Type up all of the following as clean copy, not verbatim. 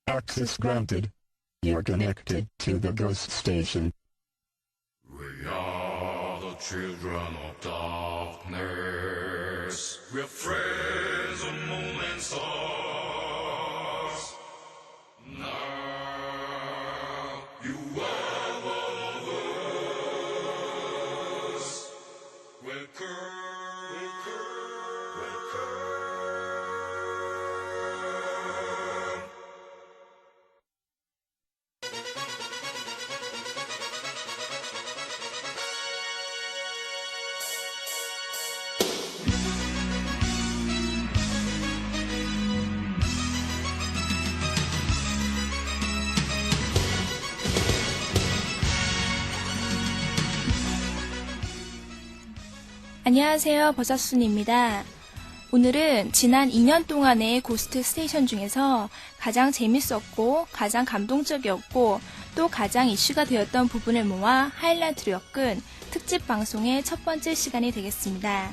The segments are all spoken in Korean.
Access granted. You're connected to the ghost station. We are the children of darkness. We're friends of moon and stars. Now you are one of us. Welcome. 안녕하세요, 버섯순입니다. 오늘은 지난 2년 동안의 고스트 스테이션 중에서 가장 재밌었고 가장 감동적이었고 또 가장 이슈가 되었던 부분을 모아 하이라이트로 엮은 특집 방송의 첫 번째 시간이 되겠습니다.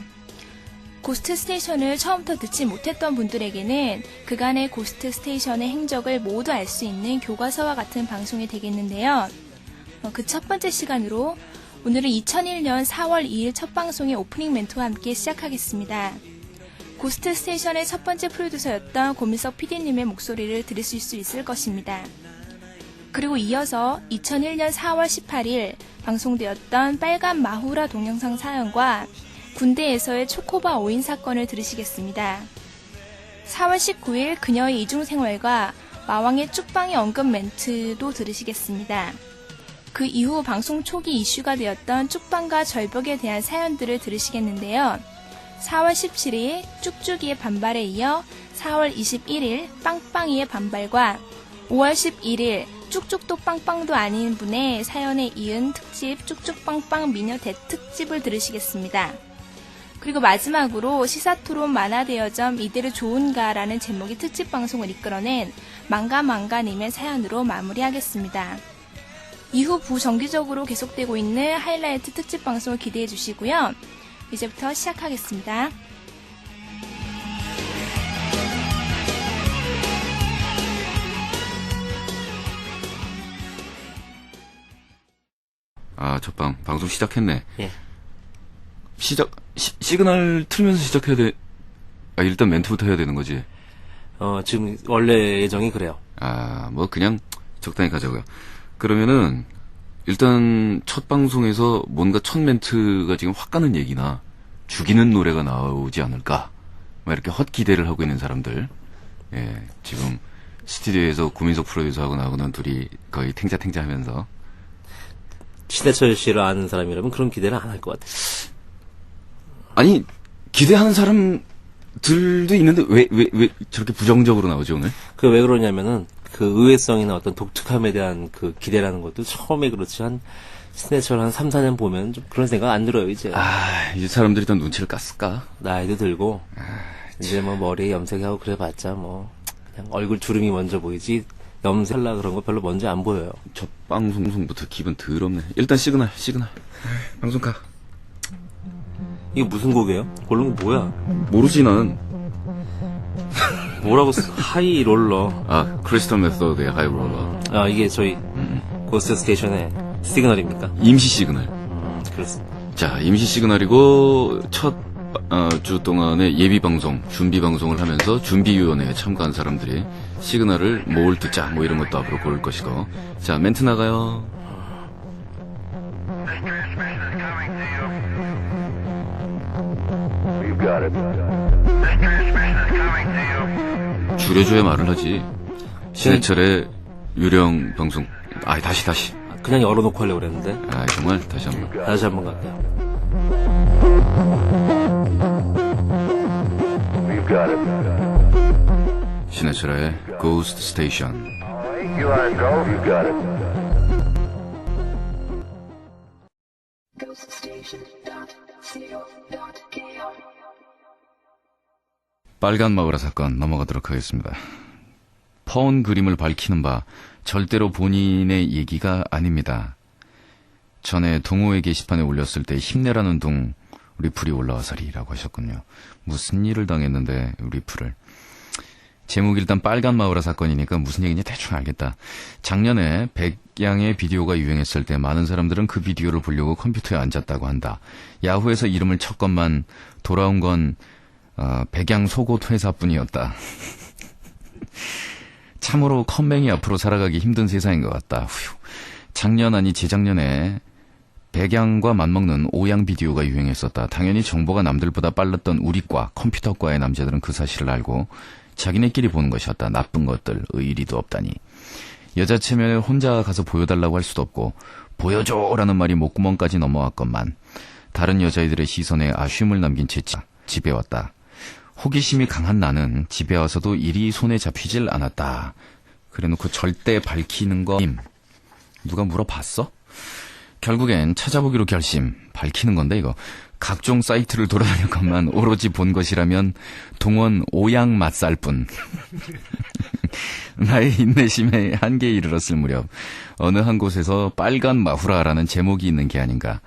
고스트 스테이션을 처음부터 듣지 못했던 분들에게는 그간의 고스트 스테이션의 행적을 모두 알 수 있는 교과서와 같은 방송이 되겠는데요. 그 첫 번째 시간으로 오늘은 2001년 4월 2일 첫 방송의 오프닝 멘트와 함께 시작하겠습니다. 고스트 스테이션의 첫 번째 프로듀서였던 고민석 PD님의 목소리를 들으실 수 있을 것입니다. 그리고 이어서 2001년 4월 18일 방송되었던 빨간 마후라 동영상 사연과 군대에서의 초코바 오인 사건을 들으시겠습니다. 4월 19일 그녀의 이중생활과 마왕의 쭉방의 언급 멘트도 들으시겠습니다. 그 이후 방송 초기 이슈가 되었던 쭉방과 절벽에 대한 사연들을 들으시겠는데요. 4월 17일 쭉쭉이의 반발에 이어 4월 21일 빵빵이의 반발과 5월 11일 쭉쭉도 빵빵도 아닌 분의 사연에 이은 특집 쭉쭉빵빵 미녀 대특집을 들으시겠습니다. 그리고 마지막으로 시사토론 만화대여점 이대로 좋은가라는 제목의 특집 방송을 이끌어낸 망가망가님의 사연으로 마무리하겠습니다. 이후 부정기적으로 계속되고 있는 하이라이트 특집 방송을 기대해 주시고요. 이제부터 시작하겠습니다. 첫방 방송 시작했네. 예. 시그널 틀면서 시작해야 돼. 일단 멘트부터 해야 되는 거지. 지금 원래 예정이 그래요. 뭐 그냥 적당히 가자고요. 그러면은 일단 첫 방송에서 뭔가 첫 멘트가 지금 확 가는 얘기나 죽이는 노래가 나오지 않을까 막 이렇게 헛 기대를 하고 있는 사람들, 지금 스튜디오에서 구민석 프로듀서하고 나하고는 둘이 거의 탱자탱자 하면서 신해철 씨를 아는 사람이라면 그런 기대를 안 할 것 같아요. 아니 기대하는 사람들도 있는데 왜 저렇게 부정적으로 나오지 오늘? 그 왜 그러냐면은 그 의외성이나 어떤 독특함에 대한 그 기대라는 것도 처음에 그렇지 신해철 한 3, 4년 보면 좀 그런 생각 안 들어요, 이제. 이제 사람들이 더 눈치를 깠을까? 나이도 들고, 이제 뭐 머리에 염색하고 그래 봤자 뭐, 그냥 얼굴 주름이 먼저 보이지, 염색하려 그런 거 별로 먼저 안 보여요. 첫 방송부터 기분 더럽네. 일단 시그널. 방송 가. 이게 무슨 곡이에요? 고른 거 뭐야? 모르지, 나는. 뭐라고 하이 롤러. 크리스탈 메서드의 하이 롤러. 이게 저희 고스트 스테이션의 시그널입니까? 임시 시그널. 그렇습니다. 자, 임시 시그널이고 첫 주 동안의 예비 방송, 준비 방송을 하면서 준비위원회에 참가한 사람들이 시그널을 뭘 듣자 뭐 이런 것도 앞으로 고를 것이고. 자, 멘트 나가요. 줄여줘야 말을 하지. 신해철의 유령 방송. 다시. 그냥 열어놓고 하려고 그랬는데. 정말 다시 한번. 다시 한번 갈게요. 신해철의 Ghost Station. 빨간 마우라 사건 넘어가도록 하겠습니다. 퍼온 그림을 밝히는 바 절대로 본인의 얘기가 아닙니다. 전에 동호회 게시판에 올렸을 때 힘내라는 둥 리플이 올라와서리라고 하셨군요. 무슨 일을 당했는데 리플을. 제목이 일단 빨간 마우라 사건이니까 무슨 얘기인지 대충 알겠다. 작년에 백양의 비디오가 유행했을 때 많은 사람들은 그 비디오를 보려고 컴퓨터에 앉았다고 한다. 야후에서 이름을 쳤건만 돌아온 건 백양 속옷 회사뿐이었다. 참으로 컴맹이 앞으로 살아가기 힘든 세상인 것 같다. 휴. 작년 아니 재작년에 백양과 맞먹는 오양 비디오가 유행했었다. 당연히 정보가 남들보다 빨랐던 우리과 컴퓨터과의 남자들은 그 사실을 알고 자기네끼리 보는 것이었다. 나쁜 것들 의리도 없다니. 여자 체면을 혼자 가서 보여달라고 할 수도 없고 보여줘라는 말이 목구멍까지 넘어왔건만 다른 여자애들의 시선에 아쉬움을 남긴 채 집에 왔다. 호기심이 강한 나는 집에 와서도 일이 손에 잡히질 않았다. 그래놓고 절대 밝히는 거 누가 물어봤어? 결국엔 찾아보기로 결심. 밝히는 건데 이거. 각종 사이트를 돌아다녔건만 오로지 본 것이라면 동원 오양 맛살뿐. 나의 인내심에 한계에 이르렀을 무렵 어느 한 곳에서 빨간 마후라라는 제목이 있는 게 아닌가.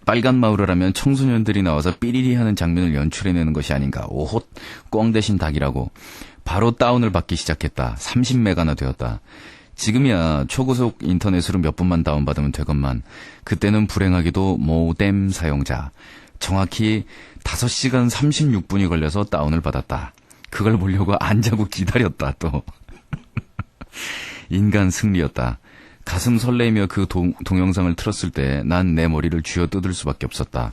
빨간 마후라라면 청소년들이 나와서 삐리리 하는 장면을 연출해내는 것이 아닌가. 오호, 꽝 대신 닭이라고. 바로 다운을 받기 시작했다. 30메가나 되었다. 지금이야 초고속 인터넷으로 몇 분만 다운받으면 되건만 그때는 불행하게도 모뎀 사용자. 정확히 5시간 36분이 걸려서 다운을 받았다. 그걸 보려고 안 자고 기다렸다 또. 인간 승리였다. 가슴 설레이며 그 동영상을 틀었을 때 난 내 머리를 쥐어뜯을 수밖에 없었다.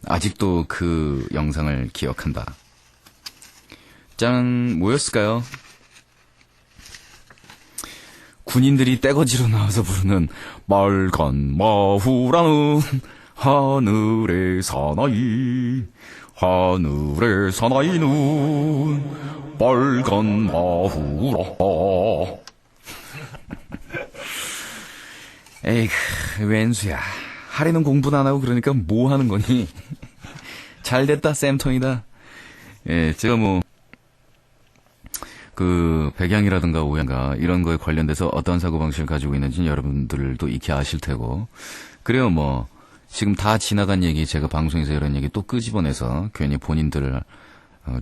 아직도 그 영상을 기억한다. 짠, 뭐였을까요? 군인들이 떼거지로 나와서 부르는 빨간 마후라는 하늘의 사나이, 하늘의 사나이는 빨간 마후라. 에이그, 웬수야. 하리는 공부도 안 하고 그러니까 뭐 하는 거니? 잘됐다, 쌤통이다. 예, 제가 백양이라든가 오양가 이런 거에 관련돼서 어떤 사고방식을 가지고 있는지 여러분들도 익히 아실 테고. 그래요, 지금 다 지나간 얘기, 제가 방송에서 이런 얘기 또 끄집어내서 괜히 본인들,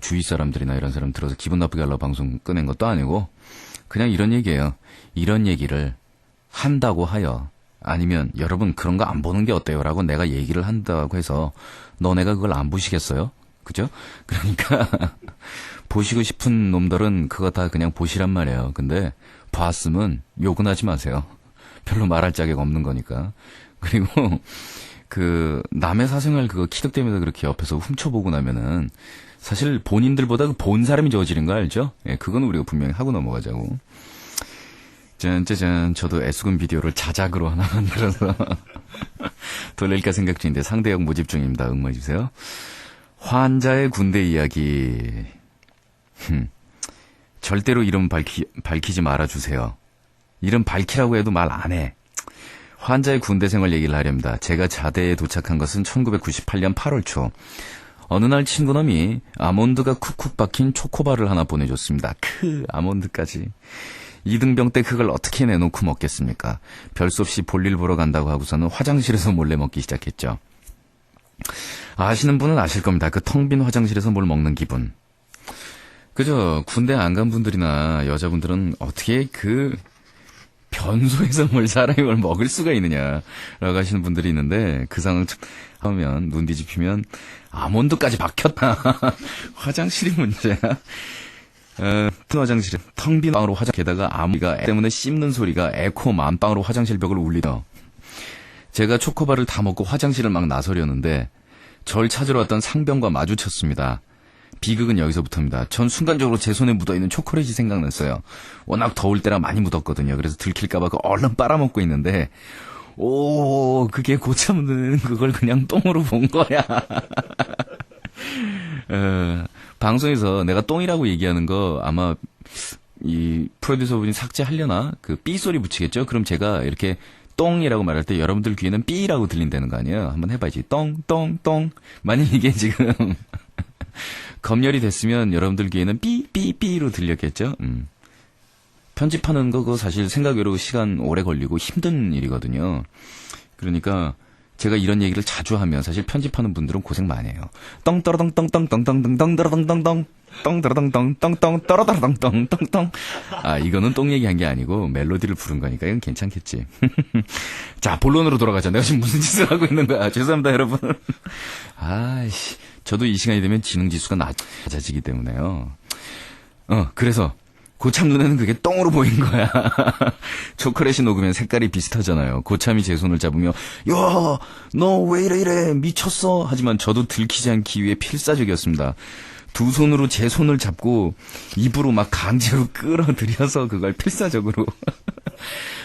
주위 사람들이나 이런 사람 들어서 기분 나쁘게 하려고 방송 꺼낸 것도 아니고, 그냥 이런 얘기예요. 이런 얘기를 한다고 하여, 아니면 여러분 그런 거 안 보는 게 어때요? 라고 내가 얘기를 한다고 해서 너네가 그걸 안 보시겠어요? 그죠? 그러니까 보시고 싶은 놈들은 그거 다 그냥 보시란 말이에요. 근데 봤으면 욕은 하지 마세요. 별로 말할 자격 없는 거니까. 그리고 남의 사생활 그거 키득대면서 그렇게 옆에서 훔쳐보고 나면은 사실 본인들보다 본 사람이 저지른 거 알죠? 예, 그건 우리가 분명히 하고 넘어가자고. 짠짜잔, 저도 애수근 비디오를 자작으로 하나 만들어서 돌릴까 생각 중인데 상대역 모집 중입니다. 응모해주세요. 환자의 군대 이야기. 절대로 이름 밝히지 말아주세요. 이름 밝히라고 해도 말 안 해. 환자의 군대 생활 얘기를 하렵니다. 제가 자대에 도착한 것은 1998년 8월 초. 어느 날 친구놈이 아몬드가 쿡쿡 박힌 초코바를 하나 보내줬습니다. 아몬드까지. 이등병 때 그걸 어떻게 내놓고 먹겠습니까? 별 수 없이 볼일 보러 간다고 하고서는 화장실에서 몰래 먹기 시작했죠. 아시는 분은 아실 겁니다. 그 텅 빈 화장실에서 뭘 먹는 기분. 그죠? 군대 안 간 분들이나 여자분들은 어떻게 변소에서 사람이 뭘 먹을 수가 있느냐라고 하시는 분들이 있는데, 그 상황 하면 눈 뒤집히면 아몬드까지 박혔다. 화장실이 문제야. 화장실에 텅 빈 방으로 게다가 아무리가 때문에 씹는 소리가 에코 만방으로 화장실 벽을 울리더. 제가 초코바를 다 먹고 화장실을 막 나서려는데 절 찾으러 왔던 상병과 마주쳤습니다. 비극은 여기서부터입니다. 전 순간적으로 제 손에 묻어있는 초콜릿이 생각났어요. 워낙 더울 때라 많이 묻었거든요. 그래서 들킬까봐 얼른 빨아먹고 있는데, 그게 고참은 그걸 그냥 똥으로 본 거야. 방송에서 내가 똥이라고 얘기하는 거 아마 이 프로듀서분이 삭제하려나? 삐 소리 붙이겠죠? 그럼 제가 이렇게 똥이라고 말할 때 여러분들 귀에는 삐라고 들린다는 거 아니에요? 한번 해봐야지. 똥. 만약 이게 지금 검열이 됐으면 여러분들 귀에는 삐로 들렸겠죠? 편집하는 거 그거 사실 생각외로 시간 오래 걸리고 힘든 일이거든요. 그러니까 제가 이런 얘기를 자주 하면 사실 편집하는 분들은 고생 많이 해요. 떵떠러덩떵떵떵떵떵떵떠러덩덩덩 떵떠러덩떵떵떵 떠러덩덩덩. 아, 이거는 똥 얘기한 게 아니고 멜로디를 부른 거니까 이건 괜찮겠지. 자, 본론으로 돌아가자. 내가 지금 무슨 짓을 하고 있는 거야. 죄송합니다, 여러분. 아이씨, 저도 이 시간이 되면 지능지수가 낮아지기 때문에요. 그래서 고참 눈에는 그게 똥으로 보인 거야. 초콜릿이 녹으면 색깔이 비슷하잖아요. 고참이 제 손을 잡으며 야, 너 왜 이래 미쳤어. 하지만 저도 들키지 않기 위해 필사적이었습니다. 두 손으로 제 손을 잡고 입으로 막 강제로 끌어들여서 그걸 필사적으로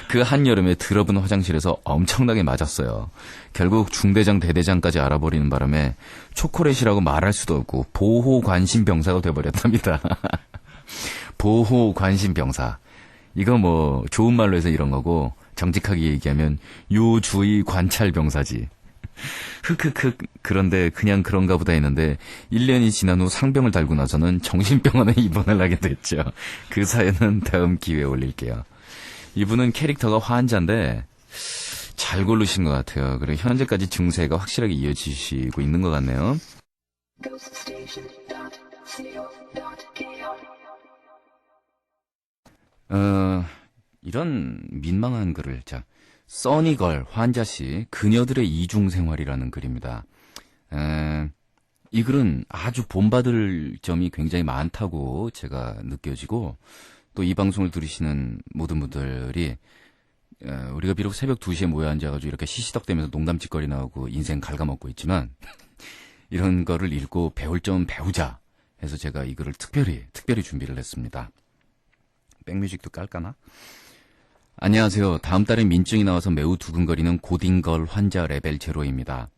그 한여름에 드러분 화장실에서 엄청나게 맞았어요. 결국 중대장 대대장까지 알아버리는 바람에 초콜릿이라고 말할 수도 없고 보호관심병사가 돼버렸답니다. 보호관심병사. 이거 뭐 좋은 말로 해서 이런 거고 정직하게 얘기하면 요주의 관찰병사지. 흑흑흑. 그런데 그냥 그런가 보다 했는데 1년이 지난 후 상병을 달고 나서는 정신병원에 입원을 하게 됐죠. 그 사연은 다음 기회에 올릴게요. 이분은 캐릭터가 환자인데 잘 고르신 것 같아요. 그리고 현재까지 증세가 확실하게 이어지시고 있는 것 같네요. 이런 민망한 글을, 자, 써니걸 환자씨 그녀들의 이중생활이라는 글입니다. 이 글은 아주 본받을 점이 굉장히 많다고 제가 느껴지고, 또 이 방송을 들으시는 모든 분들이 우리가 비록 새벽 2시에 모여 앉아가지고 이렇게 시시덕대면서 농담짓거리 나오고 인생 갉아먹고 있지만 이런 거를 읽고 배울 점 배우자 해서 제가 이 글을 특별히 준비를 했습니다. 백뮤직도 깔까나? 안녕하세요. 다음 달에 민증이 나와서 매우 두근거리는 고딩걸 환자 레벨 제로입니다.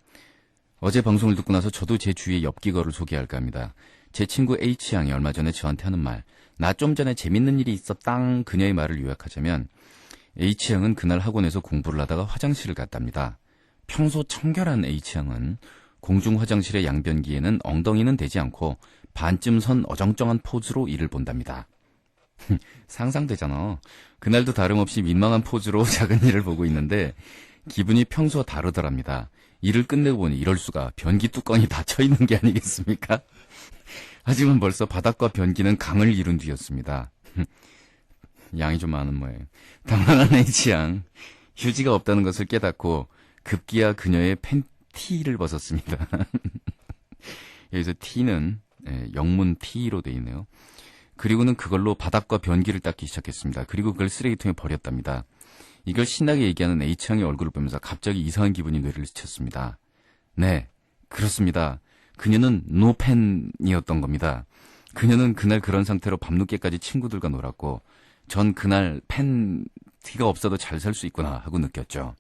어제 방송을 듣고 나서 저도 제 주위의 엽기걸을 소개할까 합니다. 제 친구 H양이 얼마 전에 저한테 하는 말, 나 좀 전에 재밌는 일이 있었당. 그녀의 말을 요약하자면 H양은 그날 학원에서 공부를 하다가 화장실을 갔답니다. 평소 청결한 H양은 공중 화장실의 양변기에는 엉덩이는 대지 않고 반쯤 선 어정쩡한 포즈로 이를 본답니다. 상상되잖아. 그날도 다름없이 민망한 포즈로 작은 일을 보고 있는데 기분이 평소와 다르더랍니다. 일을 끝내고 보니 이럴 수가, 변기 뚜껑이 닫혀있는 게 아니겠습니까? 하지만 벌써 바닥과 변기는 강을 이룬 뒤였습니다. 양이 좀 많은 모양. 당황한 H양. 휴지가 없다는 것을 깨닫고 급기야 그녀의 팬티를 벗었습니다. 여기서 T는 영문 T로 되어 있네요. 그리고는 그걸로 바닥과 변기를 닦기 시작했습니다. 그리고 그걸 쓰레기통에 버렸답니다. 이걸 신나게 얘기하는 H양의 얼굴을 보면서 갑자기 이상한 기분이 뇌를 스쳤습니다. 네, 그렇습니다. 그녀는 노팬이었던 겁니다. 그녀는 그날 그런 상태로 밤늦게까지 친구들과 놀았고 전 그날 팬티가 없어도 잘 살 수 있구나 하고 느꼈죠.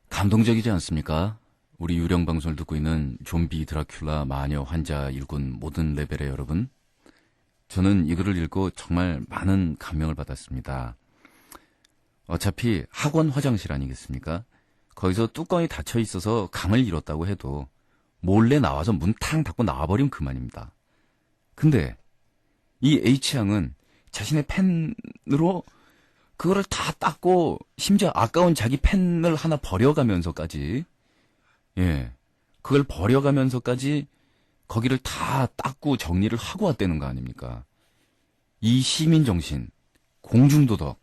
감동적이지 않습니까? 우리 유령 방송을 듣고 있는 좀비, 드라큘라, 마녀, 환자, 일군 모든 레벨의 여러분, 저는 이 글을 읽고 정말 많은 감명을 받았습니다. 어차피 학원 화장실 아니겠습니까? 거기서 뚜껑이 닫혀 있어서 강을 잃었다고 해도 몰래 나와서 문 탕 닫고 나와버리면 그만입니다. 근데 이 H양은 자신의 펜으로 그거를 다 닦고 심지어 아까운 자기 펜을 하나 버려가면서까지, 그걸 버려가면서까지 거기를 다 닦고 정리를 하고 왔다는 거 아닙니까? 이 시민정신, 공중도덕,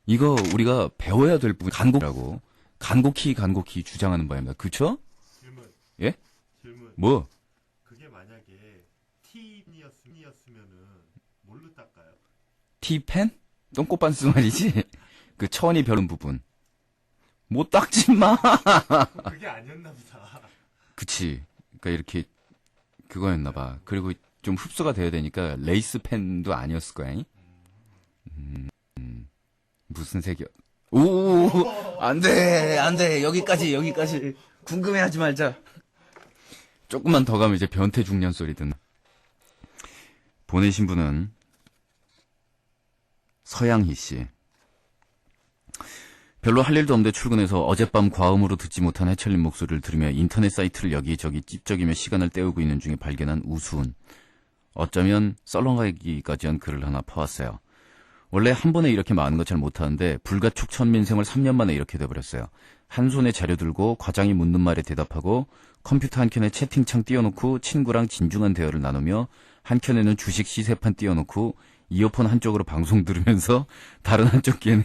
이거 우리가 배워야 될 부분, 간곡히 주장하는 바입니다. 그쵸? 질문. 예? 질문. 뭐? 그게 만약에 T이었으면은 뭘로 닦아요? T펜? 똥꼬반스 말이지? 그 천이 별은 부분. 못 닦지 마! 그게 아니었나 보다. 그치. 그러니까 이렇게 그거였나봐. 그리고 좀 흡수가 돼야 되니까 레이스 펜도 아니었을 거야. 무슨 색이야? 오, 안 돼. 여기까지. 궁금해하지 말자. 조금만 더 가면 이제 변태 중년 소리 듣는. 보내신 분은 서양희 씨. 별로 할 일도 없는데 출근해서 어젯밤 과음으로 듣지 못한 해철님 목소리를 들으며 인터넷 사이트를 여기저기 찝적이며 시간을 때우고 있는 중에 발견한 우스운, 어쩌면 썰렁하기까지 한 글을 하나 퍼왔어요. 원래 한 번에 이렇게 많은 거 잘 못하는데 불가촉 천민생을 3년 만에 이렇게 돼버렸어요. 한 손에 자료 들고 과장이 묻는 말에 대답하고 컴퓨터 한켠에 채팅창 띄워놓고 친구랑 진중한 대화를 나누며 한켠에는 주식 시세판 띄워놓고 이어폰 한쪽으로 방송 들으면서 다른 한쪽 귀엔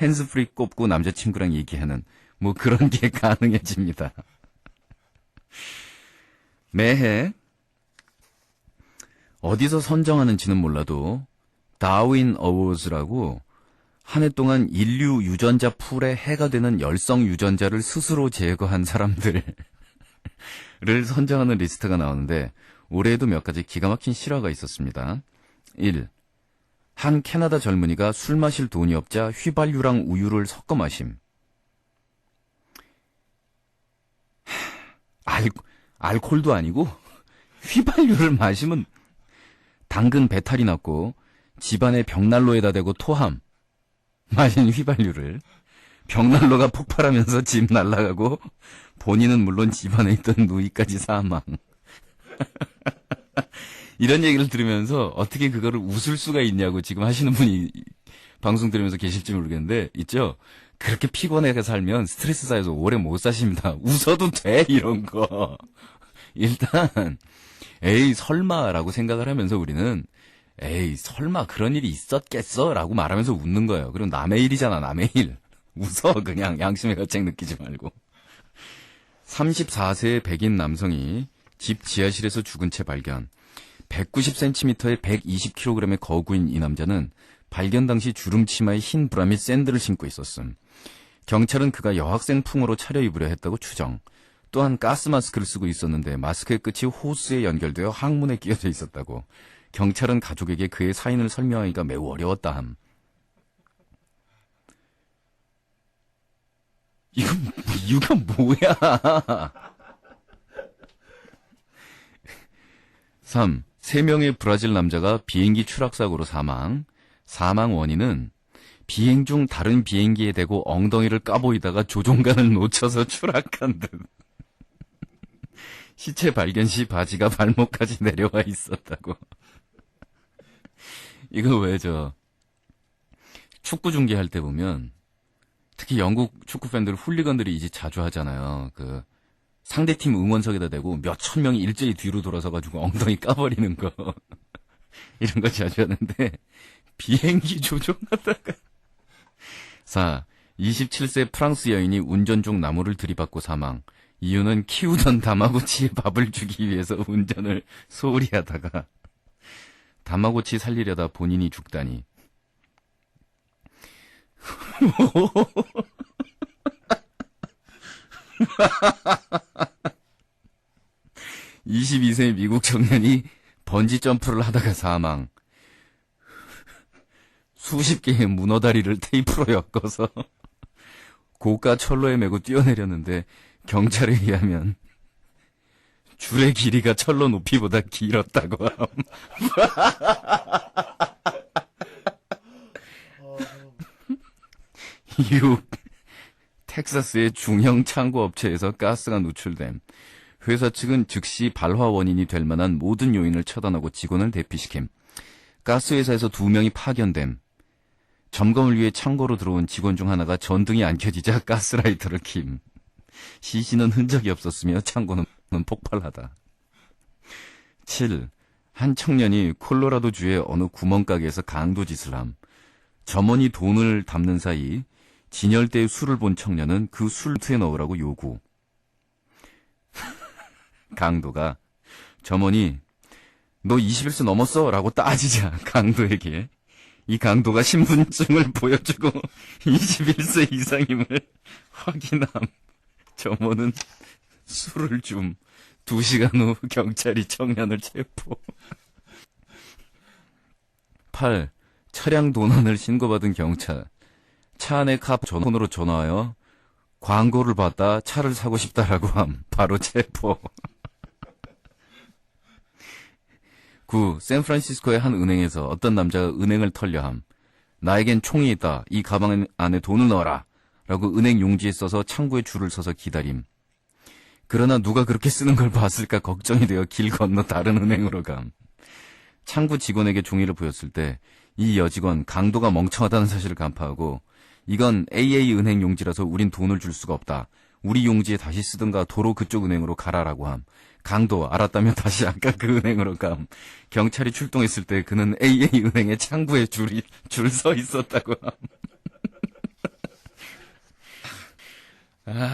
핸즈프리 꼽고 남자친구랑 얘기하는 뭐 그런 게 가능해집니다. 매해 어디서 선정하는지는 몰라도 다윈 어워즈라고 한 해 동안 인류 유전자 풀에 해가 되는 열성 유전자를 스스로 제거한 사람들을 선정하는 리스트가 나오는데 올해에도 몇 가지 기가 막힌 실화가 있었습니다. 1. 한 캐나다 젊은이가 술 마실 돈이 없자 휘발유랑 우유를 섞어 마심. 알코올도 아니고 휘발유를 마시면 당근 배탈이 났고 집안의 벽난로에다 대고 토함. 마신 휘발유를 벽난로가 폭발하면서 집 날아가고 본인은 물론 집안에 있던 누이까지 사망. 이런 얘기를 들으면서 어떻게 그거를 웃을 수가 있냐고 지금 하시는 분이 방송 들으면서 계실지 모르겠는데 있죠? 그렇게 피곤하게 살면 스트레스 쌓여서 오래 못 사십니다. 웃어도 돼 이런 거. 일단 에이 설마라고 생각을 하면서 우리는 에이 설마 그런 일이 있었겠어? 라고 말하면서 웃는 거예요. 그리고 남의 일이잖아 남의 일. 웃어 그냥 양심의 가책 느끼지 말고. 34세의 백인 남성이 집 지하실에서 죽은 채 발견. 190cm에 120kg의 거구인 이 남자는 발견 당시 주름 치마에 흰 브라 및 샌들을 신고 있었음. 경찰은 그가 여학생 풍으로 차려입으려 했다고 추정. 또한 가스 마스크를 쓰고 있었는데 마스크의 끝이 호스에 연결되어 항문에 끼어져 있었다고. 경찰은 가족에게 그의 사인을 설명하기가 매우 어려웠다 함. 이건 뭐야? 3. 3명의 브라질 남자가 비행기 추락사고로 사망. 사망 원인은 비행 중 다른 비행기에 대고 엉덩이를 까보이다가 조종간을 놓쳐서 추락한 듯. 시체 발견 시 바지가 발목까지 내려와 있었다고. 이거 왜 축구 중계할 때 보면 특히 영국 축구 팬들 훌리건들이 이제 자주 하잖아요. 그 상대팀 응원석에다 대고 몇천 명이 일제히 뒤로 돌아서 가지고 엉덩이 까버리는 거. 이런 거 자주 하는데 비행기 조종하다가 4. 27세 프랑스 여인이 운전 중 나무를 들이받고 사망. 이유는 키우던 다마고치에 밥을 주기 위해서 운전을 소홀히 하다가 다마고치 살리려다 본인이 죽다니. 22세 미국 청년이 번지 점프를 하다가 사망. 수십 개의 문어다리를 테이프로 엮어서 고가 철로에 메고 뛰어내렸는데 경찰에 의하면 줄의 길이가 철로 높이보다 길었다고 함. 6. 텍사스의 중형 창고 업체에서 가스가 누출됨. 회사 측은 즉시 발화 원인이 될 만한 모든 요인을 처단하고 직원을 대피시킴. 가스회사에서 2명이 파견됨. 점검을 위해 창고로 들어온 직원 중 하나가 전등이 안 켜지자 가스라이터를 킴. 시신은 흔적이 없었으며 창고는 폭발하다. 7. 한 청년이 콜로라도주의 어느 구멍가게에서 강도짓을 함. 점원이 돈을 담는 사이 진열대에 술을 본 청년은 그 술투에 넣으라고 요구. 강도가 점원이 너 21세 넘었어? 라고 따지자 강도에게 이 강도가 신분증을 보여주고 21세 이상임을 확인함. 점원은 술을 줌. 2시간 후 경찰이 청년을 체포. 8. 차량 도난을 신고받은 경찰. 차 안에 카 전원으로 전화하여 광고를 봤다 차를 사고 싶다라고 함. 바로 체포. 9. 샌프란시스코의 한 은행에서 어떤 남자가 은행을 털려 함. 나에겐 총이 있다. 이 가방 안에 돈을 넣어라. 라고 은행 용지에 써서 창구에 줄을 서서 기다림. 그러나 누가 그렇게 쓰는 걸 봤을까 걱정이 되어 길 건너 다른 은행으로 감. 창구 직원에게 종이를 보였을 때 이 여직원 강도가 멍청하다는 사실을 간파하고 이건 AA은행 용지라서 우린 돈을 줄 수가 없다. 우리 용지에 다시 쓰든가 도로 그쪽 은행으로 가라라고 함. 강도 알았다면 다시 아까 그 은행으로 감. 경찰이 출동했을 때 그는 AA은행의 창구에 줄 서 있었다고 함.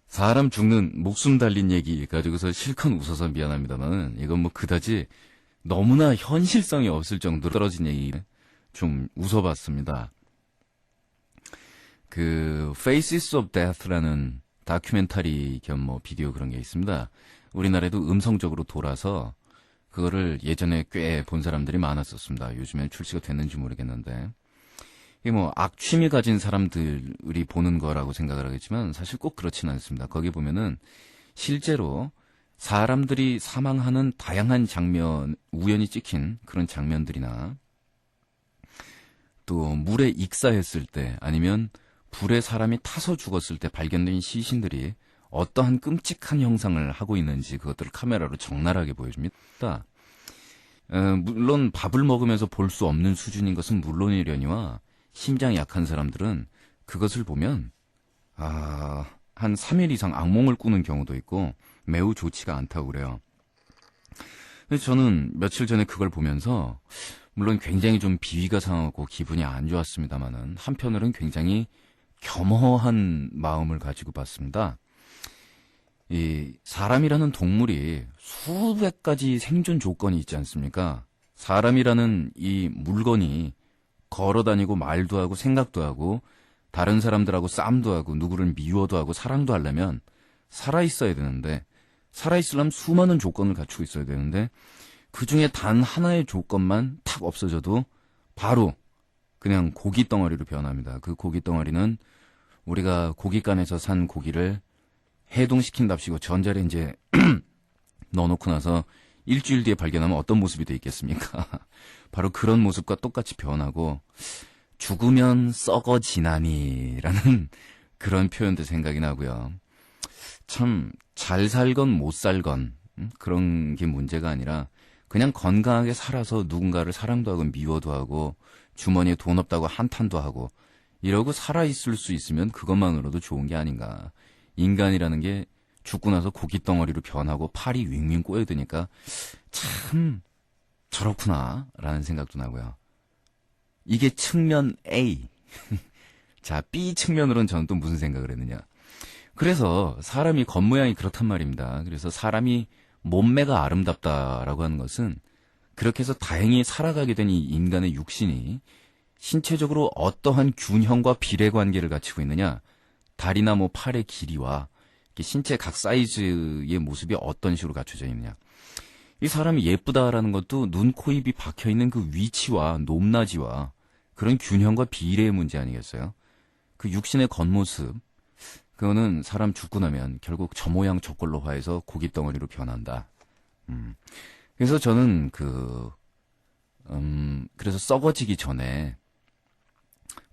사람 죽는 목숨 달린 얘기 가지고서 실컷 웃어서 미안합니다만 이건 뭐 그다지 너무나 현실성이 없을 정도로 떨어진 얘기 좀 웃어봤습니다. 그 Faces of Death라는 다큐멘터리 겸 뭐 비디오 그런 게 있습니다. 우리나라에도 음성적으로 돌아서 그거를 예전에 꽤 본 사람들이 많았었습니다. 요즘엔 출시가 됐는지 모르겠는데 이게 뭐 악취미 가진 사람들이 보는 거라고 생각을 하겠지만 사실 꼭 그렇지는 않습니다. 거기 보면은 실제로 사람들이 사망하는 다양한 장면, 우연히 찍힌 그런 장면들이나 또 물에 익사했을 때 아니면 불에 사람이 타서 죽었을 때 발견된 시신들이 어떠한 끔찍한 형상을 하고 있는지 그것들을 카메라로 적나라하게 보여줍니다. 물론 밥을 먹으면서 볼 수 없는 수준인 것은 물론이려니와 심장이 약한 사람들은 그것을 보면 한 3일 이상 악몽을 꾸는 경우도 있고 매우 좋지가 않다고 그래요. 그래서 저는 며칠 전에 그걸 보면서 물론 굉장히 좀 비위가 상하고 기분이 안 좋았습니다만은 한편으로는 굉장히 겸허한 마음을 가지고 봤습니다. 이 사람이라는 동물이 수백 가지 생존 조건이 있지 않습니까? 사람이라는 이 물건이 걸어다니고 말도 하고 생각도 하고 다른 사람들하고 싸움도 하고 누구를 미워도 하고 사랑도 하려면 살아있어야 되는데 살아있으려면 수많은 조건을 갖추고 있어야 되는데 그중에 단 하나의 조건만 탁 없어져도 바로 그냥 고기 덩어리로 변합니다. 그 고기 덩어리는 우리가 고깃간에서 산 고기를 해동시킨답시고 전자레인지에 넣어놓고 나서 일주일 뒤에 발견하면 어떤 모습이 돼 있겠습니까? 바로 그런 모습과 똑같이 변하고 죽으면 썩어지나니라는 그런 표현도 생각이 나고요. 참 잘 살건 못 살건 그런 게 문제가 아니라 그냥 건강하게 살아서 누군가를 사랑도 하고 미워도 하고 주머니에 돈 없다고 한탄도 하고 이러고 살아있을 수 있으면 그것만으로도 좋은 게 아닌가. 인간이라는 게 죽고 나서 고깃덩어리로 변하고 팔이 윙윙 꼬여드니까 참 저렇구나 라는 생각도 나고요. 이게 측면 A. 자, B 측면으로는 저는 또 무슨 생각을 했느냐. 그래서 사람이 겉모양이 그렇단 말입니다. 그래서 사람이 몸매가 아름답다라고 하는 것은 그렇게 해서 다행히 살아가게 된 이 인간의 육신이 신체적으로 어떠한 균형과 비례관계를 갖추고 있느냐. 다리나 뭐 팔의 길이와 신체 각 사이즈의 모습이 어떤 식으로 갖춰져 있느냐. 이 사람이 예쁘다라는 것도 눈, 코, 입이 박혀있는 그 위치와 높낮이와 그런 균형과 비례의 문제 아니겠어요? 그 육신의 겉모습, 그거는 사람 죽고 나면 결국 저 모양 저 꼴로 화해서 고깃덩어리로 변한다. 그래서 저는 그래서 썩어지기 전에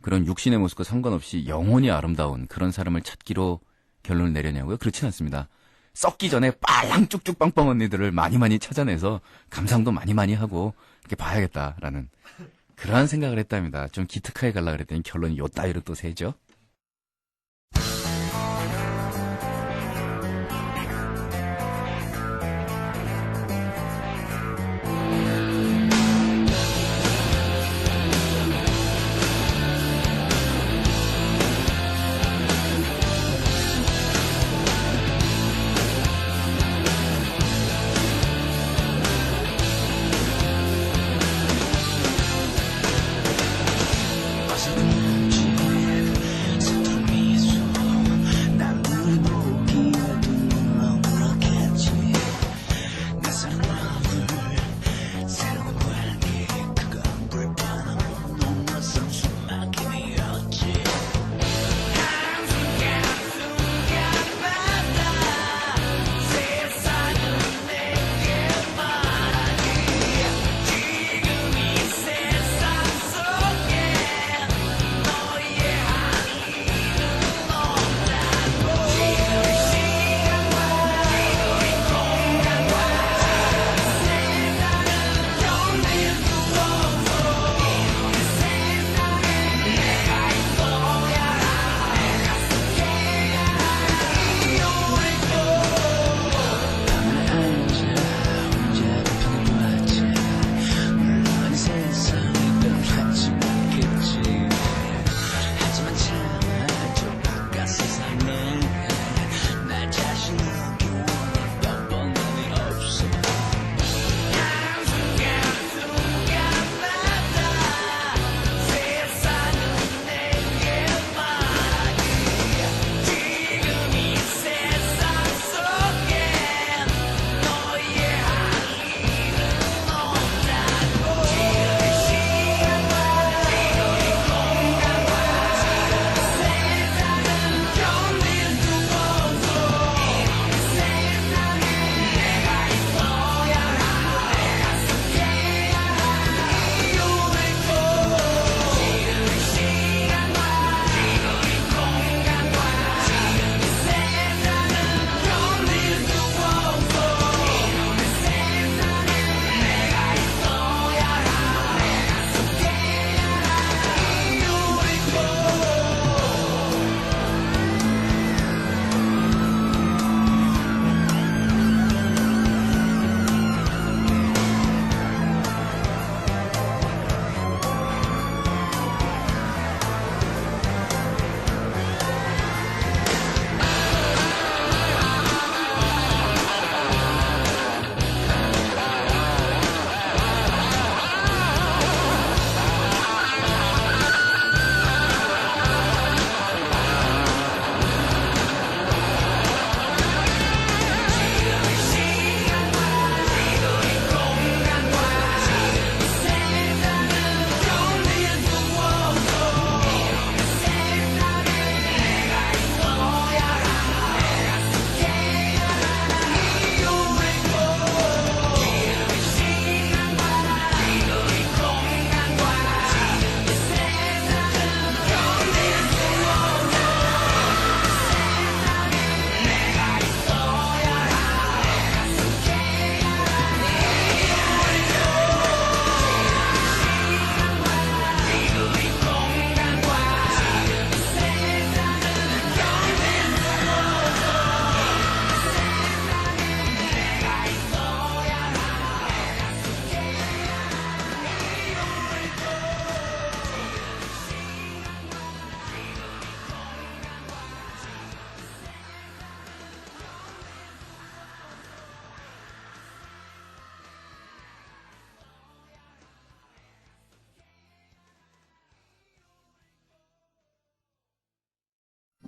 그런 육신의 모습과 상관없이 영혼이 아름다운 그런 사람을 찾기로 결론을 내려냐고요? 그렇진 않습니다. 썩기 전에 빨랑 쭉쭉 빵빵 언니들을 많이 찾아내서 감상도 많이 하고 이렇게 봐야겠다라는 그러한 생각을 했답니다. 좀 기특하게 가려고 그랬더니 결론이 요 따위로 또 새죠.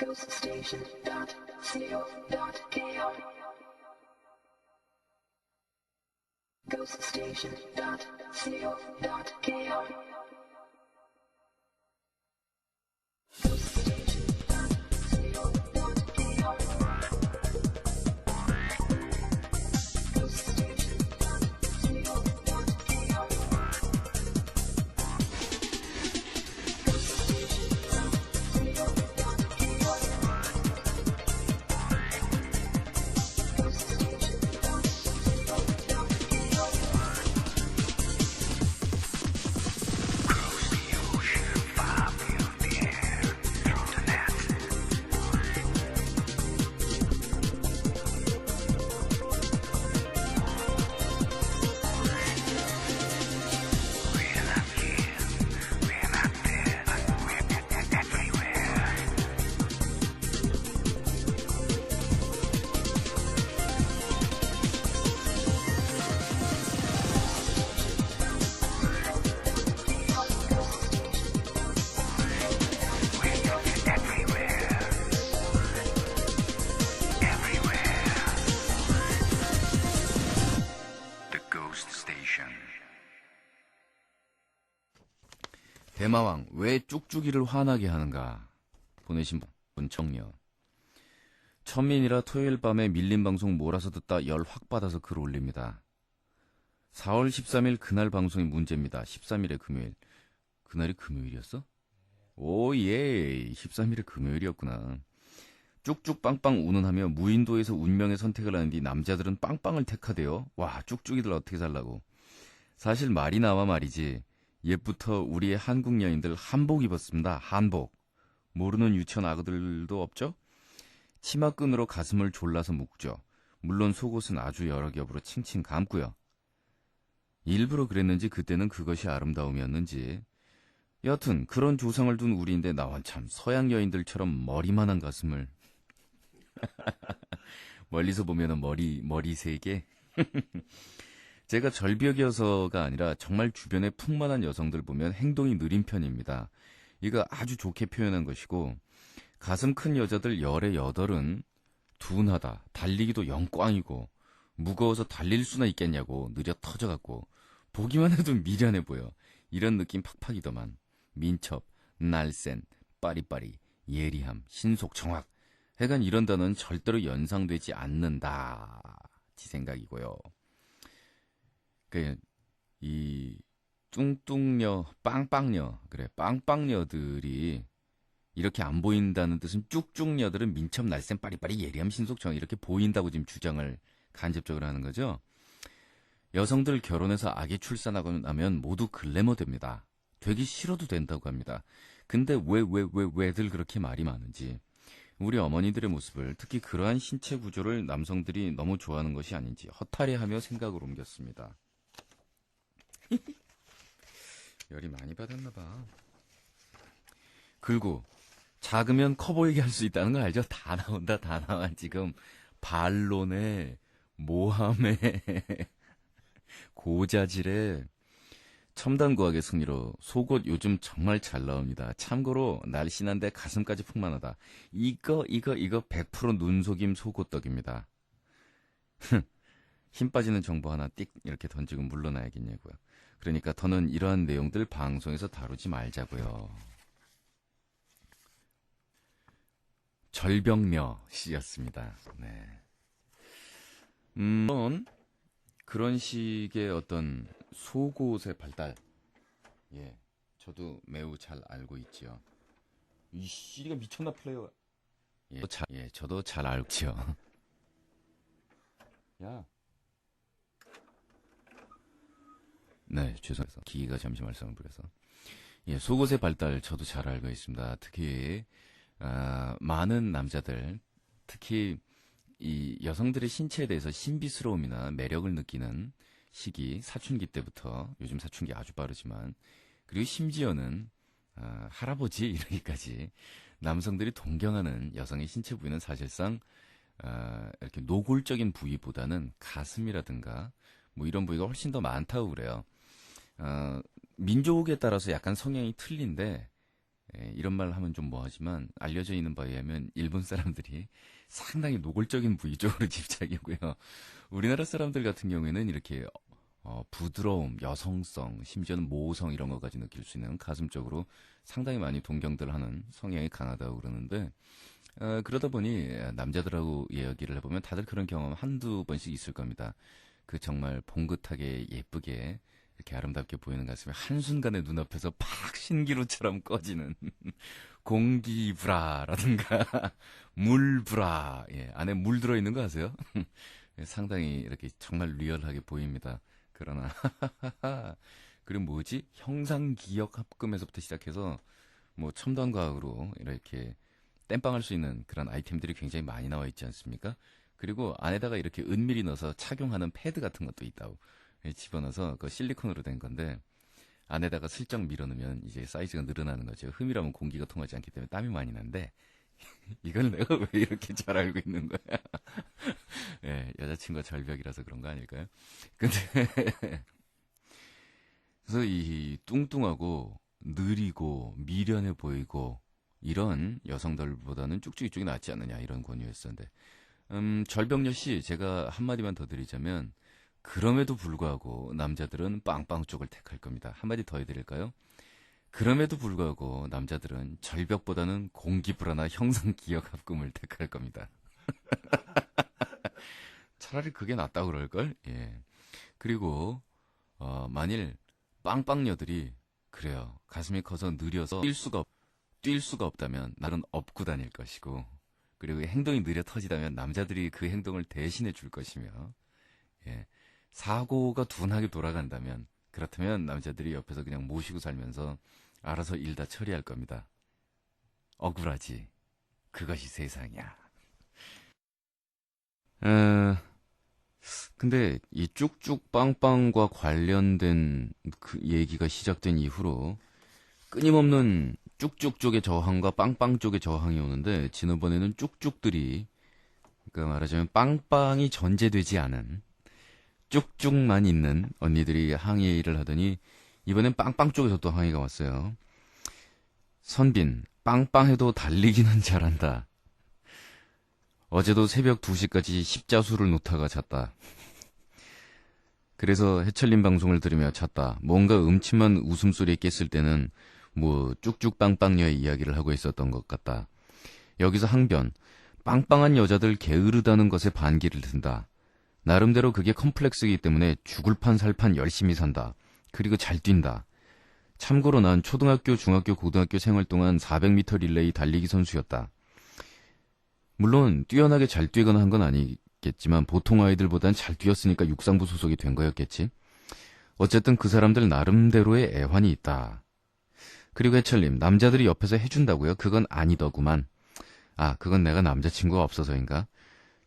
The Ghost Station. 대마왕 왜 쭉쭉이를 화나게 하는가 보내신 분 청년. 천민이라 토요일 밤에 밀린 방송 몰아서 듣다 열 확 받아서 글 올립니다. 4월 13일 그날 방송이 문제입니다. 13일에 금요일. 그날이 금요일이었어? 오예, 13일에 금요일이었구나. 쭉쭉 빵빵 운운하며 무인도에서 운명의 선택을 하는 뒤 남자들은 빵빵을 택하대요. 와, 쭉쭉이들 어떻게 살라고. 사실 말이 나와 말이지. 옛부터 우리의 한국 여인들 한복 입었습니다. 한복. 모르는 유치원 아그들도 없죠? 치마끈으로 가슴을 졸라서 묶죠. 물론 속옷은 아주 여러 겹으로 칭칭 감고요. 일부러 그랬는지 그때는 그것이 아름다움이었는지. 여튼 그런 조상을 둔 우리인데 나와 참 서양 여인들처럼 머리만한 가슴을 멀리서 보면은 머리 세 개. 제가 절벽이어서가 아니라 정말 주변에 풍만한 여성들 보면 행동이 느린 편입니다. 이거 아주 좋게 표현한 것이고, 가슴 큰 여자들 열의 여덟은 둔하다, 달리기도 영꽝이고, 무거워서 달릴 수나 있겠냐고 느려 터져갖고 보기만 해도 미련해 보여. 이런 느낌 팍팍이더만. 민첩, 날쌘, 빠리빠리, 예리함, 신속, 정확. 하여간 이런 단어는 절대로 연상되지 않는다. 지 생각이고요. 이 뚱뚱녀, 빵빵녀, 그래 빵빵녀들이 이렇게 안 보인다는 뜻은 쭉쭉녀들은 민첩, 날쌘, 빠리빠리, 예리함, 신속, 정확 이렇게 보인다고 지금 주장을 간접적으로 하는 거죠. 여성들 결혼해서 아기 출산하고 나면 모두 글래머 됩니다. 되기 싫어도 된다고 합니다. 근데 왜들 그렇게 말이 많은지. 우리 어머니들의 모습을, 특히 그러한 신체 구조를 남성들이 너무 좋아하는 것이 아닌지 허탈해하며 생각을 옮겼습니다. 열이 많이 받았나 봐. 그리고 작으면 커 보이게 할 수 있다는 거 알죠? 다 나온다, 다 나와. 지금 반론에 모함에 고자질에 첨단과학의 승리로 속옷 요즘 정말 잘 나옵니다. 참고로 날씬한데 가슴까지 풍만하다. 이거 100% 눈속임 속옷떡입니다. 힘 빠지는 정보 하나 띡 이렇게 던지고 물러나야겠냐고요. 그러니까 더는 이러한 내용들 방송에서 다루지 말자고요. 절벽녀 씨였습니다. 네. 그런 식의 어떤 속옷의 발달, 예, 저도 매우 잘 알고 있지요. 이 씨가 미쳤나 플레이어. 저도 잘 알지요. 야. 네, 죄송해서 기계가 잠시 말썽을 부려서. 예, 속옷의 발달 저도 잘 알고 있습니다. 특히 많은 남자들, 특히 이 여성들의 신체에 대해서 신비스러움이나 매력을 느끼는 시기, 사춘기 때부터, 요즘 사춘기 아주 빠르지만, 그리고 심지어는 할아버지 이르기까지 남성들이 동경하는 여성의 신체 부위는 사실상 이렇게 노골적인 부위보다는 가슴이라든가 뭐 이런 부위가 훨씬 더 많다고 그래요. 민족에 따라서 약간 성향이 틀린데 이런 말 하면 좀 뭐하지만 알려져 있는 바에 의하면 일본 사람들이 상당히 노골적인 부위 쪽으로 집착이고요. 우리나라 사람들 같은 경우에는 이렇게 부드러움, 여성성, 심지어는 모성 이런 것까지 느낄 수 있는 가슴 쪽으로 상당히 많이 동경들 하는 성향이 강하다고 그러는데 그러다 보니 남자들하고 이야기를 해보면 다들 그런 경험 한두 번씩 있을 겁니다. 그 정말 봉긋하게 예쁘게 이렇게 아름답게 보이는 가슴이 한순간에 눈앞에서 팍 신기루처럼 꺼지는 공기브라라든가 물브라, 예, 안에 물 들어있는 거 아세요? 상당히 이렇게 정말 리얼하게 보입니다. 그러나 그리고 뭐지? 형상기억 합금에서부터 시작해서 뭐 첨단과학으로 이렇게 땜빵할 수 있는 그런 아이템들이 굉장히 많이 나와 있지 않습니까? 그리고 안에다가 이렇게 은밀히 넣어서 착용하는 패드 같은 것도 있다고. 집어넣어서 그 실리콘으로 된 건데 안에다가 슬쩍 밀어넣으면 이제 사이즈가 늘어나는 거죠. 흠이라면 공기가 통하지 않기 때문에 땀이 많이 나는데 이걸 내가 왜 이렇게 잘 알고 있는 거야? 예, 여자친구가 절벽이라서 그런 거 아닐까요? 근데 그래서 이 뚱뚱하고 느리고 미련해 보이고 이런 여성들보다는 쭉쭉이 쪽이 낫지 않느냐 이런 권유였었는데 절벽녀 씨 제가 한마디만 더 드리자면 그럼에도 불구하고 남자들은 빵빵 쪽을 택할 겁니다. 한마디 더 해드릴까요? 그럼에도 불구하고 남자들은 절벽보다는 공기불안나 형상기억 합금을 택할 겁니다. 차라리 그게 낫다고 그럴걸? 예. 그리고 만일 빵빵녀들이 그래요. 가슴이 커서 느려서 뛸 수가 없다면 나는 업고 다닐 것이고 그리고 행동이 느려 터지다면 남자들이 그 행동을 대신해 줄 것이며 예. 사고가 둔하게 돌아간다면 그렇다면 남자들이 옆에서 그냥 모시고 살면서 알아서 일 다 처리할 겁니다. 억울하지. 그것이 세상이야. 근데 이 쭉쭉 빵빵과 관련된 그 얘기가 시작된 이후로 끊임없는 쭉쭉 쪽의 저항과 빵빵 쪽의 저항이 오는데 지난번에는 쭉쭉들이 그러니까 말하자면 빵빵이 전제되지 않은 쭉쭉만 있는 언니들이 항의를 하더니 이번엔 빵빵 쪽에서 또 항의가 왔어요. 선빈, 빵빵해도 달리기는 잘한다. 어제도 새벽 2시까지 십자수를 놓다가 잤다. 그래서 해철님 방송을 들으며 잤다. 뭔가 음침한 웃음소리에 깼을 때는 뭐 쭉쭉빵빵녀의 이야기를 하고 있었던 것 같다. 여기서 항변, 빵빵한 여자들 게으르다는 것에 반기를 든다. 나름대로 그게 컴플렉스이기 때문에 죽을 판 살 판 열심히 산다. 그리고 잘 뛴다. 참고로 난 초등학교, 중학교, 고등학교 생활 동안 400m 릴레이 달리기 선수였다. 물론 뛰어나게 잘 뛰거나 한 건 아니겠지만 보통 아이들보단 잘 뛰었으니까 육상부 소속이 된 거였겠지. 어쨌든 그 사람들 나름대로의 애환이 있다. 그리고 해철님, 남자들이 옆에서 해준다고요? 그건 아니더구만. 아, 그건 내가 남자친구가 없어서인가?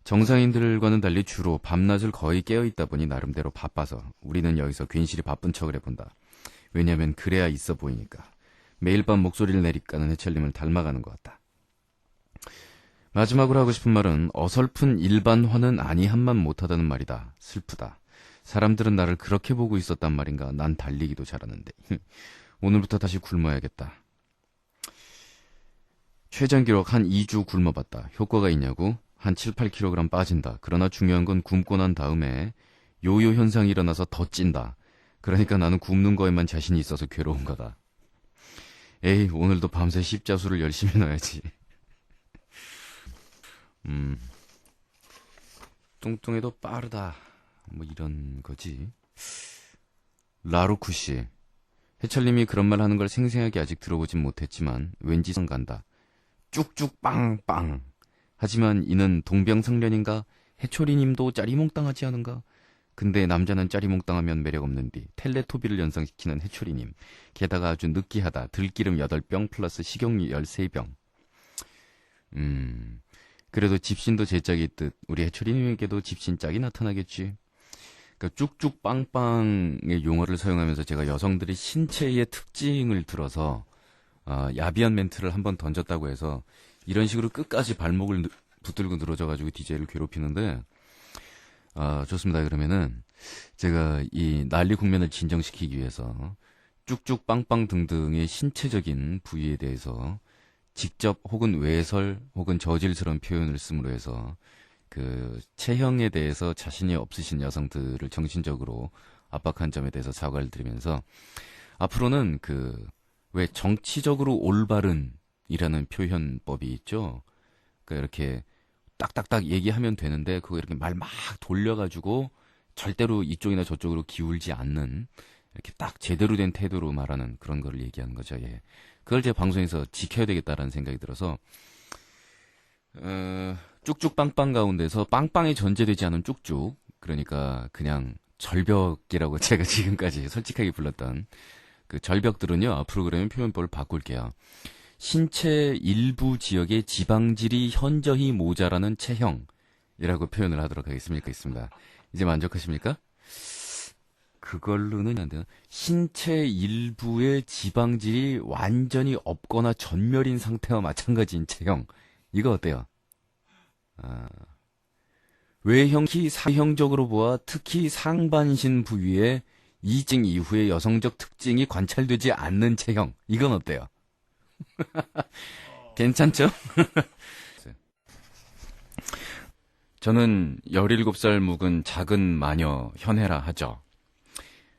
정상인들과는 달리 주로 밤낮을 거의 깨어있다 보니 나름대로 바빠서 우리는 여기서 괜시리 바쁜 척을 해본다. 왜냐면 그래야 있어 보이니까. 매일 밤 목소리를 내리까는 해철님을 닮아가는 것 같다. 마지막으로 하고 싶은 말은 어설픈 일반화는 아니 한만 못하다는 말이다. 슬프다. 사람들은 나를 그렇게 보고 있었단 말인가. 난 달리기도 잘하는데. 오늘부터 다시 굶어야겠다. 최장 기록 한 2주 굶어봤다. 효과가 있냐고? 한 7, 8kg 빠진다. 그러나 중요한 건 굶고 난 다음에 요요 현상이 일어나서 더 찐다. 그러니까 나는 굶는 거에만 자신이 있어서 괴로운 거다. 에이, 오늘도 밤새 십자수를 열심히 넣어야지. 뚱뚱해도 빠르다. 뭐 이런 거지. 라루쿠 씨. 해철님이 그런 말 하는 걸 생생하게 아직 들어보진 못했지만 왠지 성 간다. 쭉쭉 빵빵. 하지만 이는 동병상련인가? 해초리님도 짜리몽땅하지 않은가? 근데 남자는 짜리몽땅하면 매력없는디 텔레토비를 연상시키는 해초리님. 게다가 아주 느끼하다. 들기름 8병 플러스 식용유 13병. 그래도 집신도 제 짝이 있듯 우리 해초리님에게도 집신 짝이 나타나겠지. 그러니까 쭉쭉 빵빵의 용어를 사용하면서 제가 여성들의 신체의 특징을 들어서 야비한 멘트를 한번 던졌다고 해서 이런 식으로 끝까지 발목을 붙들고 늘어져가지고 DJ를 괴롭히는데, 좋습니다. 그러면은, 제가 이 난리 국면을 진정시키기 위해서, 쭉쭉 빵빵 등등의 신체적인 부위에 대해서 직접 혹은 외설 혹은 저질스러운 표현을 씀으로 해서 그 체형에 대해서 자신이 없으신 여성들을 정신적으로 압박한 점에 대해서 사과를 드리면서 앞으로는 그 왜 정치적으로 올바른이라는 표현법이 있죠. 그러니까 이렇게 딱딱딱 얘기하면 되는데 그거 이렇게 말 막 돌려가지고 절대로 이쪽이나 저쪽으로 기울지 않는 이렇게 딱 제대로 된 태도로 말하는 그런 걸 얘기하는 거죠. 예. 그걸 제 방송에서 지켜야 되겠다라는 생각이 들어서 쭉쭉 빵빵 가운데서 빵빵에 전제되지 않은 쭉쭉, 그러니까 그냥 절벽이라고 제가 지금까지 솔직하게 불렀던 그 절벽들은요, 앞으로 그러면 표현법을 바꿀게요. 신체 일부 지역의 지방질이 현저히 모자라는 체형이라고 표현을 하도록 하겠습니다. 이제 만족하십니까? 그걸로는 안 되나? 신체 일부의 지방질이 완전히 없거나 전멸인 상태와 마찬가지인 체형. 이거 어때요? 외형키 사형적으로 보아 특히 상반신 부위에 이증 이후에 여성적 특징이 관찰되지 않는 체형. 이건 어때요? 괜찮죠? 저는 17살 묵은 작은 마녀 현혜라 하죠.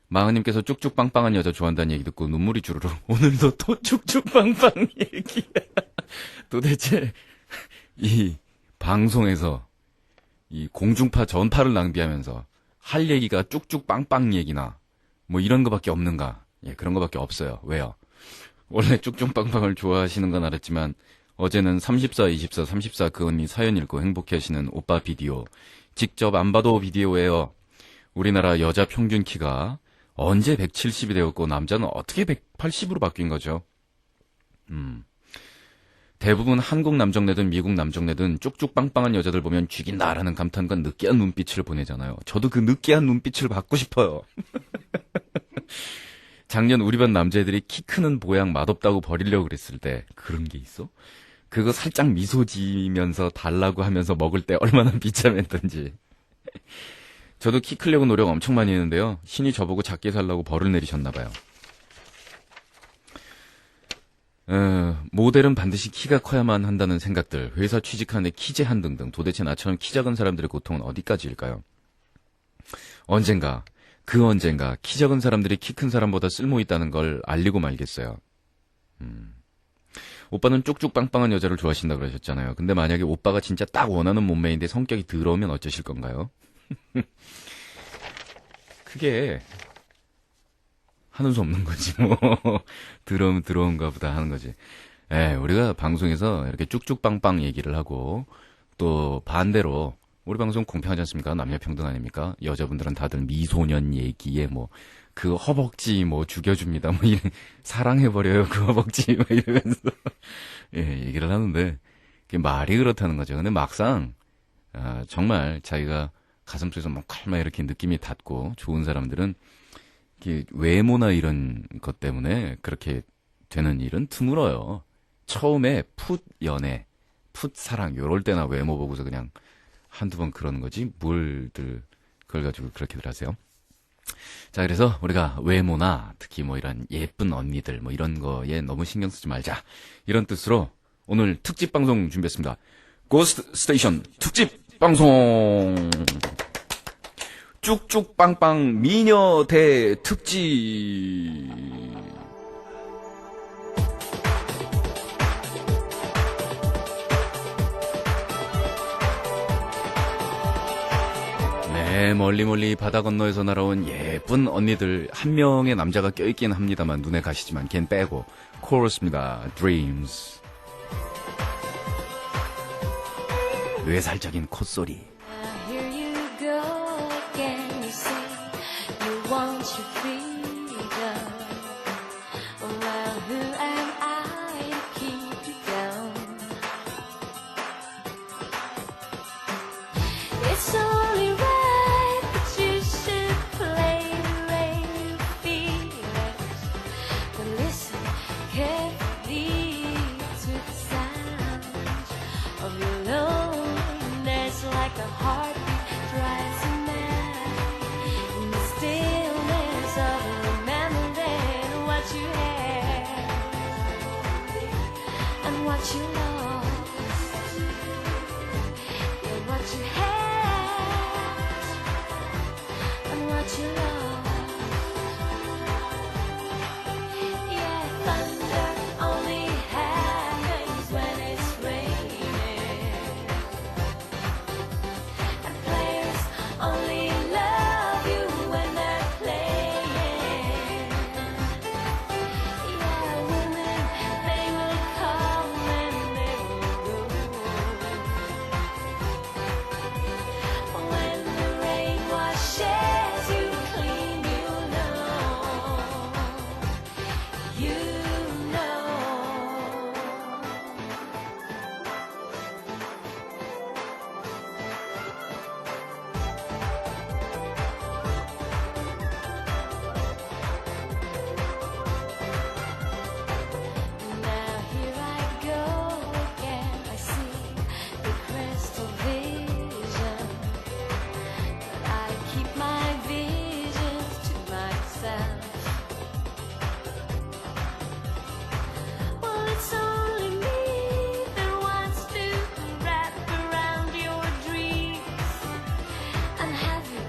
마흔님께서 쭉쭉 빵빵한 여자 좋아한다는 얘기 듣고 눈물이 주르르. 오늘도 또 쭉쭉 빵빵 얘기야. 도대체 이 방송에서 이 공중파 전파를 낭비하면서 할 얘기가 쭉쭉 빵빵 얘기나 뭐 이런 거밖에 없는가? 예, 그런 거밖에 없어요. 왜요? 원래 쭉쭉 빵빵을 좋아하시는 건 알았지만 어제는 34, 24, 34 그 언니 사연 읽고 행복해 하시는 오빠 비디오, 직접 안 봐도 비디오예요. 우리나라 여자 평균 키가 언제 170이 되었고 남자는 어떻게 180으로 바뀐 거죠? 대부분 한국 남정네든 미국 남정네든 쭉쭉 빵빵한 여자들 보면 죽인다라는 감탄과 느끼한 눈빛을 보내잖아요. 저도 그 느끼한 눈빛을 받고 싶어요. 작년 우리 반 남자애들이 키 크는 보양 맛없다고 버리려고 그랬을 때 그런 게 있어? 그거 살짝 미소 지면서 달라고 하면서 먹을 때 얼마나 비참했던지. 저도 키 크려고 노력 엄청 많이 했는데요. 신이 저보고 작게 살라고 벌을 내리셨나 봐요. 모델은 반드시 키가 커야만 한다는 생각들, 회사 취직하는데 키 제한 등등, 도대체 나처럼 키 작은 사람들의 고통은 어디까지일까요? 언젠가 키 작은 사람들이 키 큰 사람보다 쓸모 있다는 걸 알리고 말겠어요. 오빠는 쭉쭉 빵빵한 여자를 좋아하신다 그러셨잖아요. 근데 만약에 오빠가 진짜 딱 원하는 몸매인데 성격이 더러우면 어쩌실 건가요? 그게 하는 수 없는 거지 뭐. 더러우면 더러운가 보다 하는 거지. 우리가 방송에서 이렇게 쭉쭉 빵빵 얘기를 하고 또 반대로 우리 방송 공평하지 않습니까? 남녀 평등 아닙니까? 여자분들은 다들 미소년 얘기에 뭐 그 허벅지 뭐 죽여줍니다. 뭐 사랑해버려요 그 허벅지 뭐 이러면서 얘기를 하는데 그게 말이 그렇다는 거죠. 근데 막상 정말 자기가 가슴속에서 막 칼마 이렇게 느낌이 닿고 좋은 사람들은 외모나 이런 것 때문에 그렇게 되는 일은 드물어요. 처음에 풋 연애, 풋 사랑 요럴 때나 외모 보고서 그냥 한두 번 그러는 거지 뭘들 그걸 가지고 그렇게들 하세요. 자, 그래서 우리가 외모나 특히 뭐 이런 예쁜 언니들 뭐 이런 거에 너무 신경 쓰지 말자, 이런 뜻으로 오늘 특집 방송 준비했습니다. 고스트 스테이션 특집 방송 쭉쭉 빵빵 미녀 대특집. 네, 멀리 바다 건너에서 날아온 예쁜 언니들 한 명의 남자가 껴있긴 합니다만 눈에 가시지만 걘 빼고 코러스입니다. Dreams. 뇌살적인 콧소리. Like a what you lost. You're what you had and what you lost. Yeah, thunder only happens when it's raining, and players only love you when they're playing. Yeah, women, they will come and they will go. When the rain washes you clean, you know. You know. Now here I go again. I see the crystal vision. I keep my visions to myself. Well, it's only me that wants to wrap around your dreams. And have you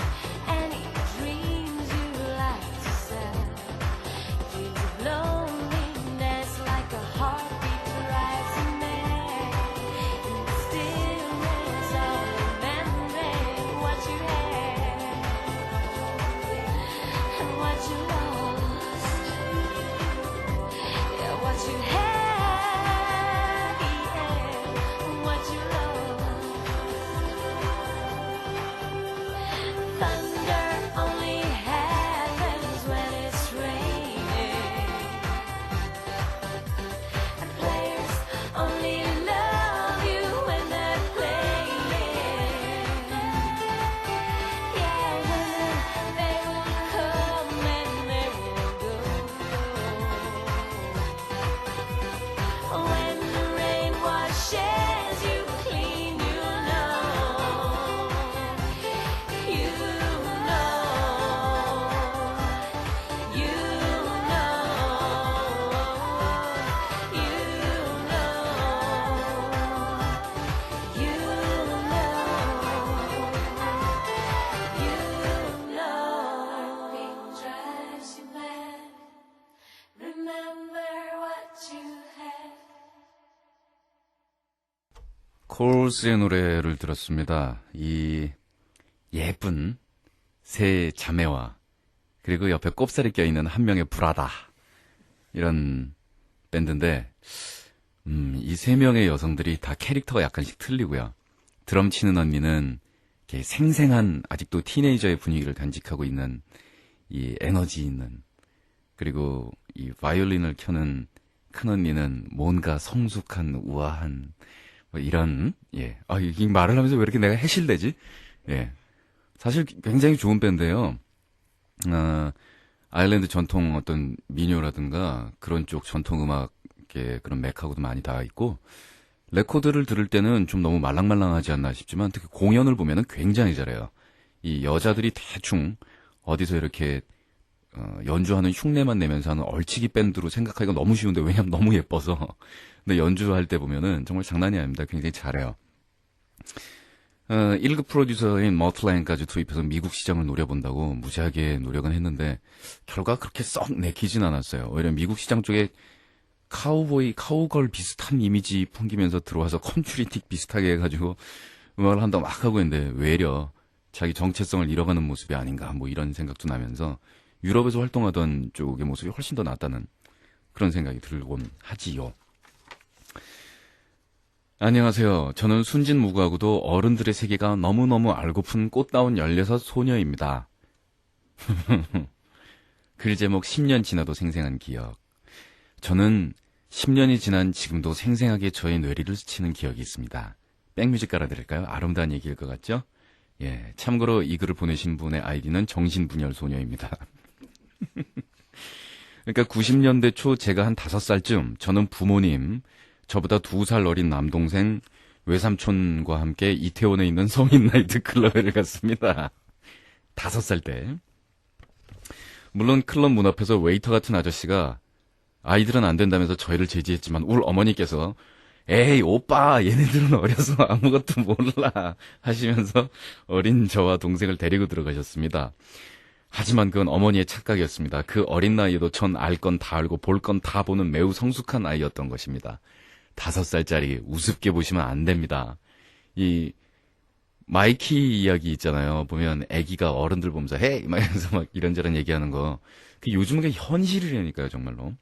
any dreams you like to sell? Dreams of loneliness like a heartbeat rising there. In the stillness of remembering what you had and what you lost. Yeah, what you had, yeah, and what you lost. Thunder only happens when it's raining, and players only love you when they're playing. Yeah, women, they will come and they will go. When the rain washes you clean, you know. You know. You know. You know. You know. Rain drives you mad. Remember what you had. 콜스의 노래를 들었습니다. 이 예쁜 세 자매와 그리고 옆에 꼽살이 껴있는 한 명의 브라다 이런 밴드인데 이 세 명의 여성들이 다 캐릭터가 약간씩 틀리고요. 드럼 치는 언니는 이렇게 생생한 아직도 티네이저의 분위기를 간직하고 있는 이 에너지 있는, 그리고 이 바이올린을 켜는 큰 언니는 뭔가 성숙한 우아한 뭐 이런, 예. 이 말을 하면서 왜 이렇게 내가 해실되지? 예. 사실 굉장히 좋은 밴드예요. 아일랜드 전통 어떤 민요라든가 그런 쪽 전통 음악의 그런 맥하고도 많이 닿아 있고, 레코드를 들을 때는 좀 너무 말랑말랑하지 않나 싶지만 특히 공연을 보면은 굉장히 잘해요. 이 여자들이 대충 어디서 이렇게 연주하는 흉내만 내면서 하는 얼치기 밴드로 생각하기가 너무 쉬운데, 왜냐면 너무 예뻐서. 근데 연주할 때 보면은 정말 장난이 아닙니다. 굉장히 잘해요. 1급 프로듀서인 머틀라인까지 투입해서 미국 시장을 노려본다고 무지하게 노력은 했는데 결과 그렇게 썩 내키진 않았어요. 오히려 미국 시장 쪽에 카우보이, 카우걸 비슷한 이미지 풍기면서 들어와서 컨츄리틱 비슷하게 해가지고 음악을 한다고 막 하고 있는데 외려 자기 정체성을 잃어가는 모습이 아닌가, 뭐 이런 생각도 나면서 유럽에서 활동하던 쪽의 모습이 훨씬 더 낫다는 그런 생각이 들곤 하지요. 안녕하세요. 저는 순진무구하고도 어른들의 세계가 너무너무 알고픈 꽃다운 16 소녀입니다. 글 제목 10년 지나도 생생한 기억. 저는 10년이 지난 지금도 생생하게 저의 뇌리를 스치는 기억이 있습니다. 백뮤직 깔아드릴까요? 아름다운 얘기일 것 같죠? 예, 참고로 이 글을 보내신 분의 아이디는 정신분열 소녀입니다. 그러니까 90년대 초 제가 한 5살쯤 저는 부모님, 저보다 2살 어린 남동생, 외삼촌과 함께 이태원에 있는 성인 나이트 클럽에 갔습니다. 5살 때. 물론 클럽 문 앞에서 웨이터 같은 아저씨가 아이들은 안 된다면서 저희를 제지했지만 울 어머니께서 에이, 오빠, 얘네들은 어려서 아무것도 몰라. 하시면서 어린 저와 동생을 데리고 들어가셨습니다. 하지만 그건 어머니의 착각이었습니다. 그 어린 나이에도 전 알 건 다 알고 볼 건 다 보는 매우 성숙한 아이였던 것입니다. 5살짜리 우습게 보시면 안 됩니다. 이 마이키 이야기 있잖아요. 보면 애기가 어른들 보면서 헤이 막 이러면서 막 이런저런 얘기하는 거. 그 요즘은 그게 현실이라니까요, 정말로.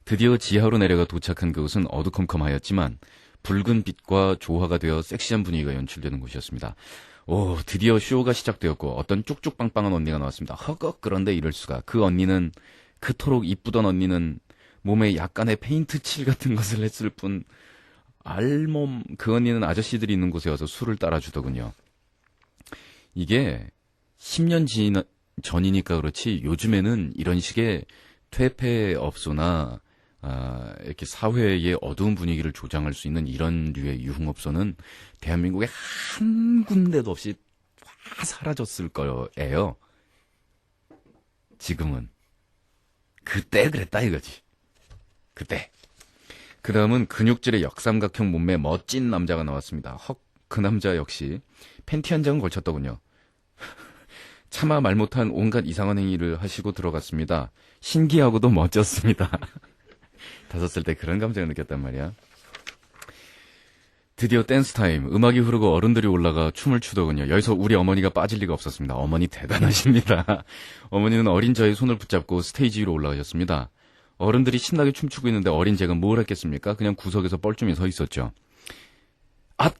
드디어 지하로 내려가 도착한 그곳은 어두컴컴하였지만 붉은 빛과 조화가 되어 섹시한 분위기가 연출되는 곳이었습니다. 오, 드디어 쇼가 시작되었고 어떤 쭉쭉빵빵한 언니가 나왔습니다. 허걱, 그런데 이럴 수가. 그 언니는, 그토록 이쁘던 언니는 몸에 약간의 페인트 칠 같은 것을 했을 뿐 알몸, 그 언니는 아저씨들이 있는 곳에 와서 술을 따라주더군요. 이게 10년 전이니까 그렇지 요즘에는 이런 식의 퇴폐업소나 이렇게 사회의 어두운 분위기를 조장할 수 있는 이런 류의 유흥업소는 대한민국에 한 군데도 없이 다 사라졌을 거예요. 지금은. 그때 그랬다 이거지. 그때. 그 다음은 근육질의 역삼각형 몸매 멋진 남자가 나왔습니다. 헉, 그 남자 역시 팬티 한 장은 걸쳤더군요. 차마 말 못한 온갖 이상한 행위를 하시고 들어갔습니다. 신기하고도 멋졌습니다. 5살 때 그런 감정을 느꼈단 말이야. 드디어 댄스 타임. 음악이 흐르고 어른들이 올라가 춤을 추더군요. 여기서 우리 어머니가 빠질 리가 없었습니다. 어머니 대단하십니다. 어머니는 어린 저의 손을 붙잡고 스테이지 위로 올라가셨습니다. 어른들이 신나게 춤추고 있는데 어린 제가 뭘 했겠습니까? 그냥 구석에서 뻘쭘히 서 있었죠.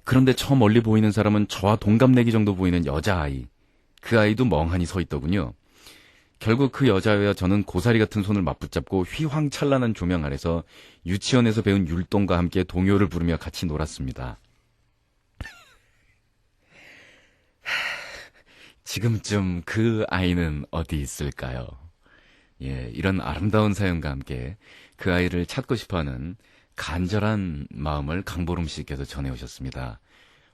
그런데 저 멀리 보이는 사람은 저와 동갑내기 정도 보이는 여자아이. 그 아이도 멍하니 서 있더군요. 결국 그 여자애와 저는 고사리 같은 손을 맞붙잡고 휘황찬란한 조명 아래서 유치원에서 배운 율동과 함께 동요를 부르며 같이 놀았습니다. 지금쯤 그 아이는 어디 있을까요? 예, 이런 아름다운 사연과 함께 그 아이를 찾고 싶어하는 간절한 마음을 강보름 씨께서 전해오셨습니다.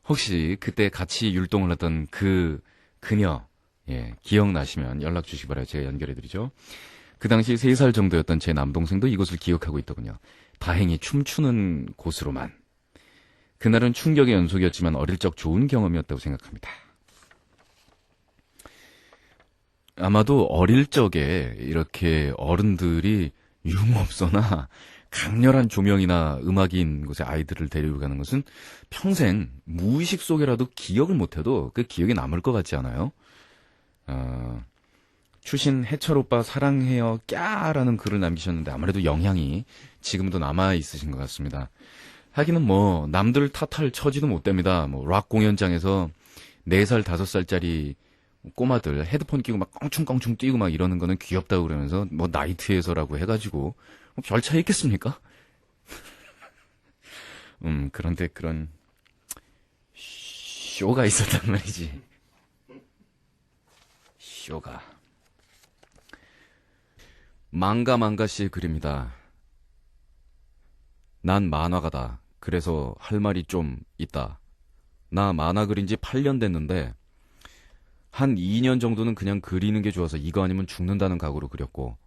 혹시 그때 같이 율동을 했던 그 그녀, 예, 기억나시면 연락 주시기 바라요. 제가 연결해드리죠. 그 당시 3살 정도였던 제 남동생도 이곳을 기억하고 있더군요. 다행히 춤추는 곳으로만. 그날은 충격의 연속이었지만 어릴 적 좋은 경험이었다고 생각합니다. 아마도 어릴 적에 이렇게 어른들이 유흥업소나 강렬한 조명이나 음악이 있는 곳에 아이들을 데리고 가는 것은 평생 무의식 속에라도 기억을 못해도 그 기억이 남을 것 같지 않아요? 출신 해철 오빠 사랑해요 꺄라는 글을 남기셨는데 아무래도 영향이 지금도 남아있으신 것 같습니다. 하기는 뭐 남들 탓할 처지도 못 됩니다. 뭐 락 공연장에서 4살 5살짜리 꼬마들 헤드폰 끼고 막 껑충껑충 뛰고 막 이러는 거는 귀엽다고 그러면서 뭐 나이트에서라고 해가지고 별 차이 있겠습니까? 그런데 그런 쇼가 있었단 말이지. 쇼가. 망가 씨의 글입니다. 난 만화가다. 그래서 할 말이 좀 있다. 나 만화 그린 지 8년 됐는데 한 2년 정도는 그냥 그리는 게 좋아서 이거 아니면 죽는다는 각오로 그렸고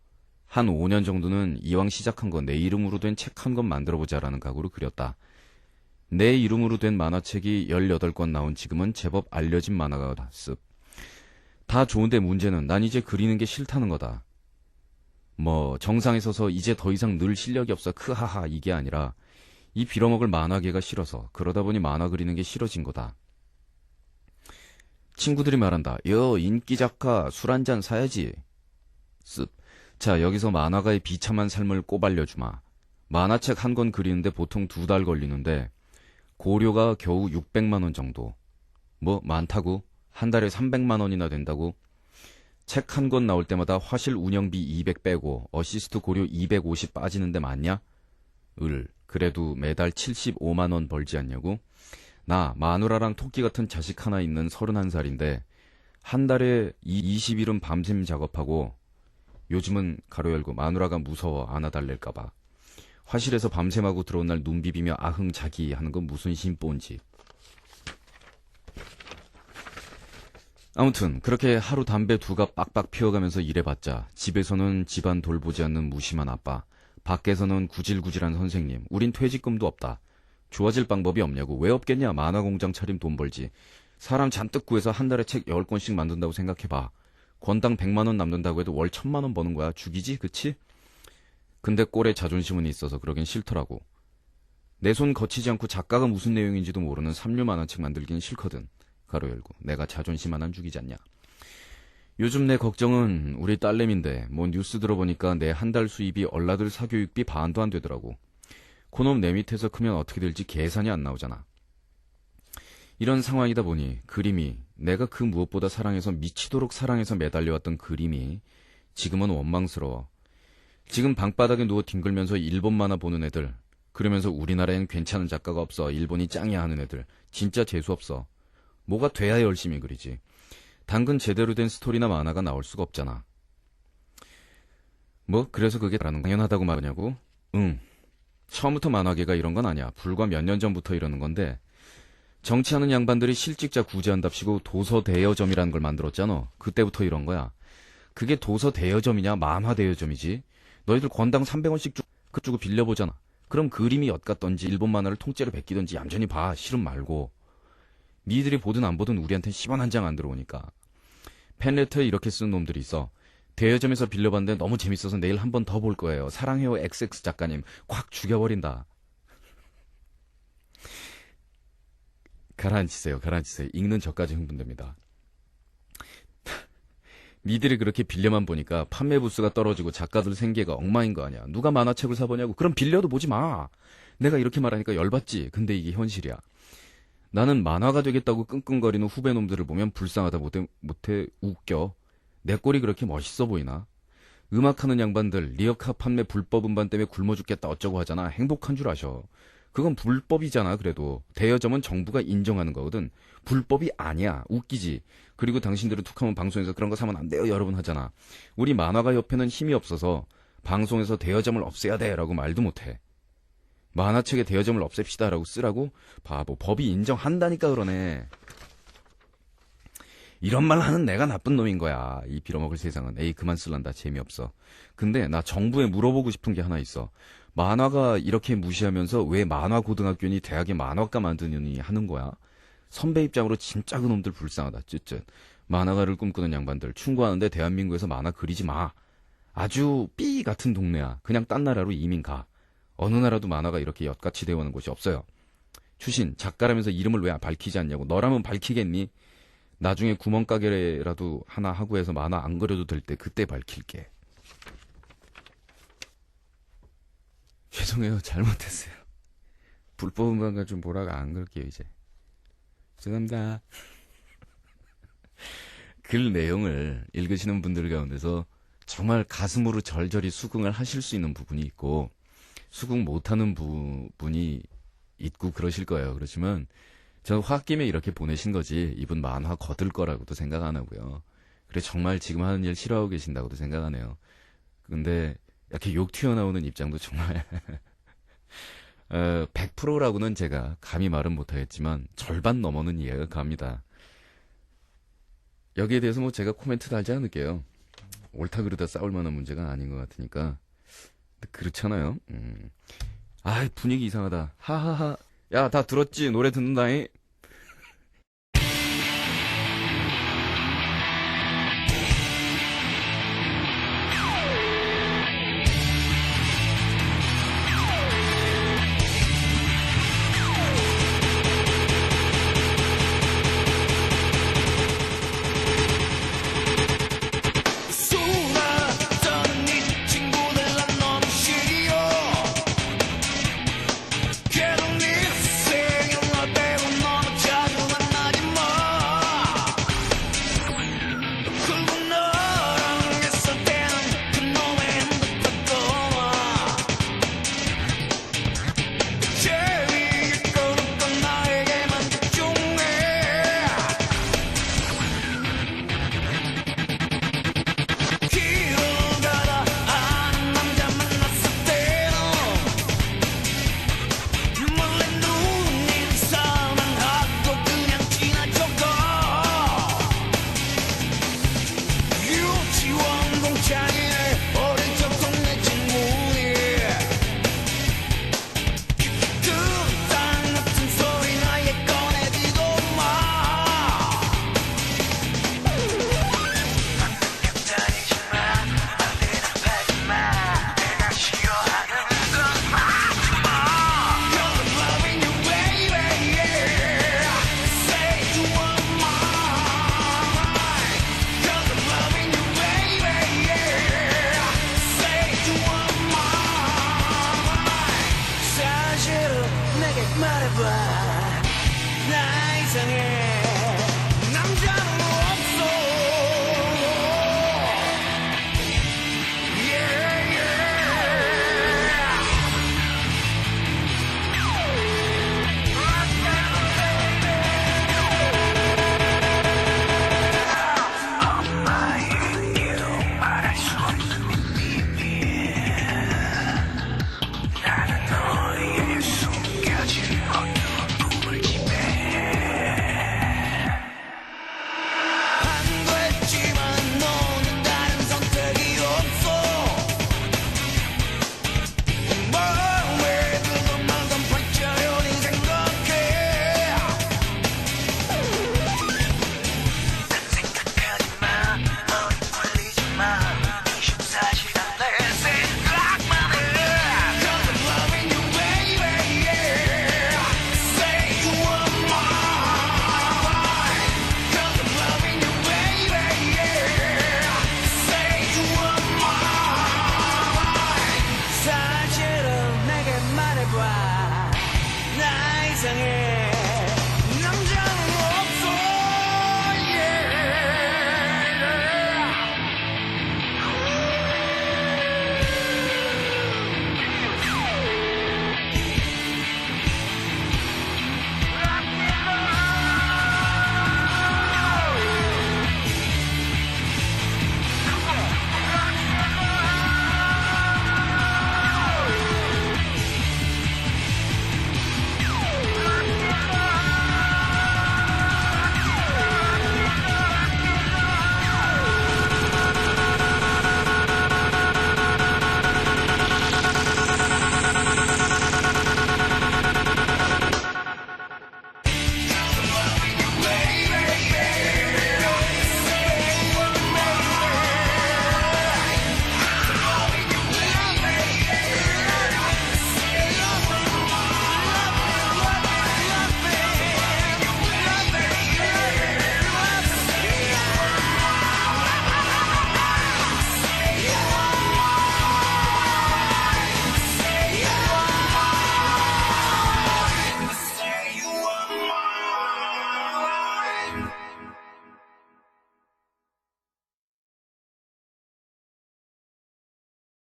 한 5년 정도는 이왕 시작한 거 내 이름으로 된 책 한 권 만들어보자라는 각오로 그렸다. 내 이름으로 된 만화책이 18권 나온 지금은 제법 알려진 만화가다. 습. 다 좋은데 문제는 난 이제 그리는 게 싫다는 거다. 뭐 정상에 서서 이제 더 이상 늘 실력이 없어 크하하 이게 아니라 이 빌어먹을 만화계가 싫어서 그러다 보니 만화 그리는 게 싫어진 거다. 친구들이 말한다. 여 인기 작가 술 한잔 사야지. 습. 자 여기서 만화가의 비참한 삶을 꼬발려주마. 만화책 한 권 그리는데 보통 2달 걸리는데 고료가 겨우 600만 원 정도. 뭐 많다고? 한 달에 300만 원이나 된다고? 책 한 권 나올 때마다 화실 운영비 200 빼고 어시스트 고료 250 빠지는데 맞냐? 그래도 매달 75만 원 벌지 않냐고? 나 마누라랑 토끼 같은 자식 하나 있는 31살인데 한 달에 20일은 밤샘 작업하고 요즘은 가로 열고 마누라가 무서워 안아달랠까봐 화실에서 밤샘하고 들어온 날 눈 비비며 아흥 자기 하는 건 무슨 심보인지. 아무튼 그렇게 하루 담배 2갑 빡빡 피워가면서 일해봤자 집에서는 집안 돌보지 않는 무심한 아빠, 밖에서는 구질구질한 선생님. 우린 퇴직금도 없다. 좋아질 방법이 없냐고. 왜 없겠냐. 만화공장 차림 돈 벌지. 사람 잔뜩 구해서 한 달에 책 10권씩 만든다고 생각해봐. 권당 100만 원 남는다고 해도 월 1000만 원 버는 거야. 죽이지? 그치? 근데 꼴에 자존심은 있어서 그러긴 싫더라고. 내 손 거치지 않고 작가가 무슨 내용인지도 모르는 삼류 만화책 만들긴 싫거든. 가로 열고. 내가 자존심 하나 죽이지 않냐. 요즘 내 걱정은 우리 딸내미인데 뭐 뉴스 들어보니까 내 한 달 수입이 얼라들 사교육비 반도 안 되더라고. 그놈 내 밑에서 크면 어떻게 될지 계산이 안 나오잖아. 이런 상황이다 보니 그림이 내가 그 무엇보다 사랑해서 미치도록 사랑해서 매달려왔던 그림이 지금은 원망스러워. 지금 방바닥에 누워 뒹굴면서 일본 만화 보는 애들, 그러면서 우리나라엔 괜찮은 작가가 없어 일본이 짱이야 하는 애들 진짜 재수없어. 뭐가 돼야 열심히 그리지. 당근 제대로 된 스토리나 만화가 나올 수가 없잖아. 뭐 그래서 그게 당연하다고 말하냐고? 응. 처음부터 만화계가 이런 건 아니야. 불과 몇 년 전부터 이러는 건데 정치하는 양반들이 실직자 구제한답시고 도서 대여점이라는 걸 만들었잖아. 그때부터 이런 거야. 그게 도서 대여점이냐 만화 대여점이지. 너희들 권당 300원씩 주고 빌려보잖아. 그럼 그림이 엿같던지 일본 만화를 통째로 베끼던지 얌전히 봐. 싫음 말고. 니들이 보든 안 보든 우리한텐 10원 한 장 안 들어오니까. 팬레터에 이렇게 쓰는 놈들이 있어. 대여점에서 빌려봤는데 너무 재밌어서 내일 한 번 더 볼 거예요. 사랑해요 XX 작가님. 콱 죽여버린다. 가라앉히세요. 가라앉히세요. 읽는 저까지 흥분됩니다. 니들이 그렇게 빌려만 보니까 판매 부수가 떨어지고 작가들 생계가 엉망인 거 아니야. 누가 만화책을 사보냐고. 그럼 빌려도 보지 마. 내가 이렇게 말하니까 열받지. 근데 이게 현실이야. 나는 만화가 되겠다고 끙끙거리는 후배놈들을 보면 불쌍하다 못해 웃겨. 내 꼴이 그렇게 멋있어 보이나? 음악하는 양반들 리어카 판매 불법 음반 때문에 굶어 죽겠다 어쩌고 하잖아. 행복한 줄 아셔. 그건 불법이잖아. 그래도 대여점은 정부가 인정하는 거거든. 불법이 아니야. 웃기지. 그리고 당신들은 툭하면 방송에서 그런 거 사면 안 돼요 여러분 하잖아. 우리 만화가 협회는 힘이 없어서 방송에서 대여점을 없애야 돼 라고 말도 못해. 만화책에 대여점을 없앱시다 라고 쓰라고? 바보. 법이 인정한다니까 그러네. 이런 말 하는 내가 나쁜 놈인 거야. 이 빌어먹을 세상은. 에이 그만 쓸란다. 재미없어. 근데 나 정부에 물어보고 싶은 게 하나 있어. 만화가 이렇게 무시하면서 왜 만화고등학교니 대학에 만화과 만드느니 하는 거야? 선배 입장으로 진짜 그놈들 불쌍하다. 쯧쯧. 만화가를 꿈꾸는 양반들 충고하는데 대한민국에서 만화 그리지 마. 아주 삐 같은 동네야. 그냥 딴 나라로 이민 가. 어느 나라도 만화가 이렇게 엿같이 대우하는 곳이 없어요. 추신 작가라면서 이름을 왜 밝히지 않냐고. 너라면 밝히겠니? 나중에 구멍가게라도 하나 하고 해서 만화 안 그려도 될 때 그때 밝힐게. 죄송해요. 잘못했어요. 불법 음반가 좀 보라가 안 그럴게요 이제. 죄송합니다. 글 내용을 읽으시는 분들 가운데서 정말 가슴으로 절절히 수긍을 하실 수 있는 부분이 있고 수긍 못하는 부분이 있고 그러실 거예요. 그렇지만 저 홧김에 이렇게 보내신 거지 이분 만화 거들 거라고도 생각 안 하고요. 그래 정말 지금 하는 일 싫어하고 계신다고도 생각 안 해요. 근데 이렇게 욕 튀어나오는 입장도 정말 100%라고는 제가 감히 말은 못하겠지만 절반 넘어는 이해가 갑니다. 여기에 대해서 뭐 제가 코멘트 달지 않을게요. 옳다 그르다 싸울 만한 문제가 아닌 것 같으니까. 그렇잖아요. 아 분위기 이상하다. 하하하. 야 다 들었지? 노래 듣는다잉.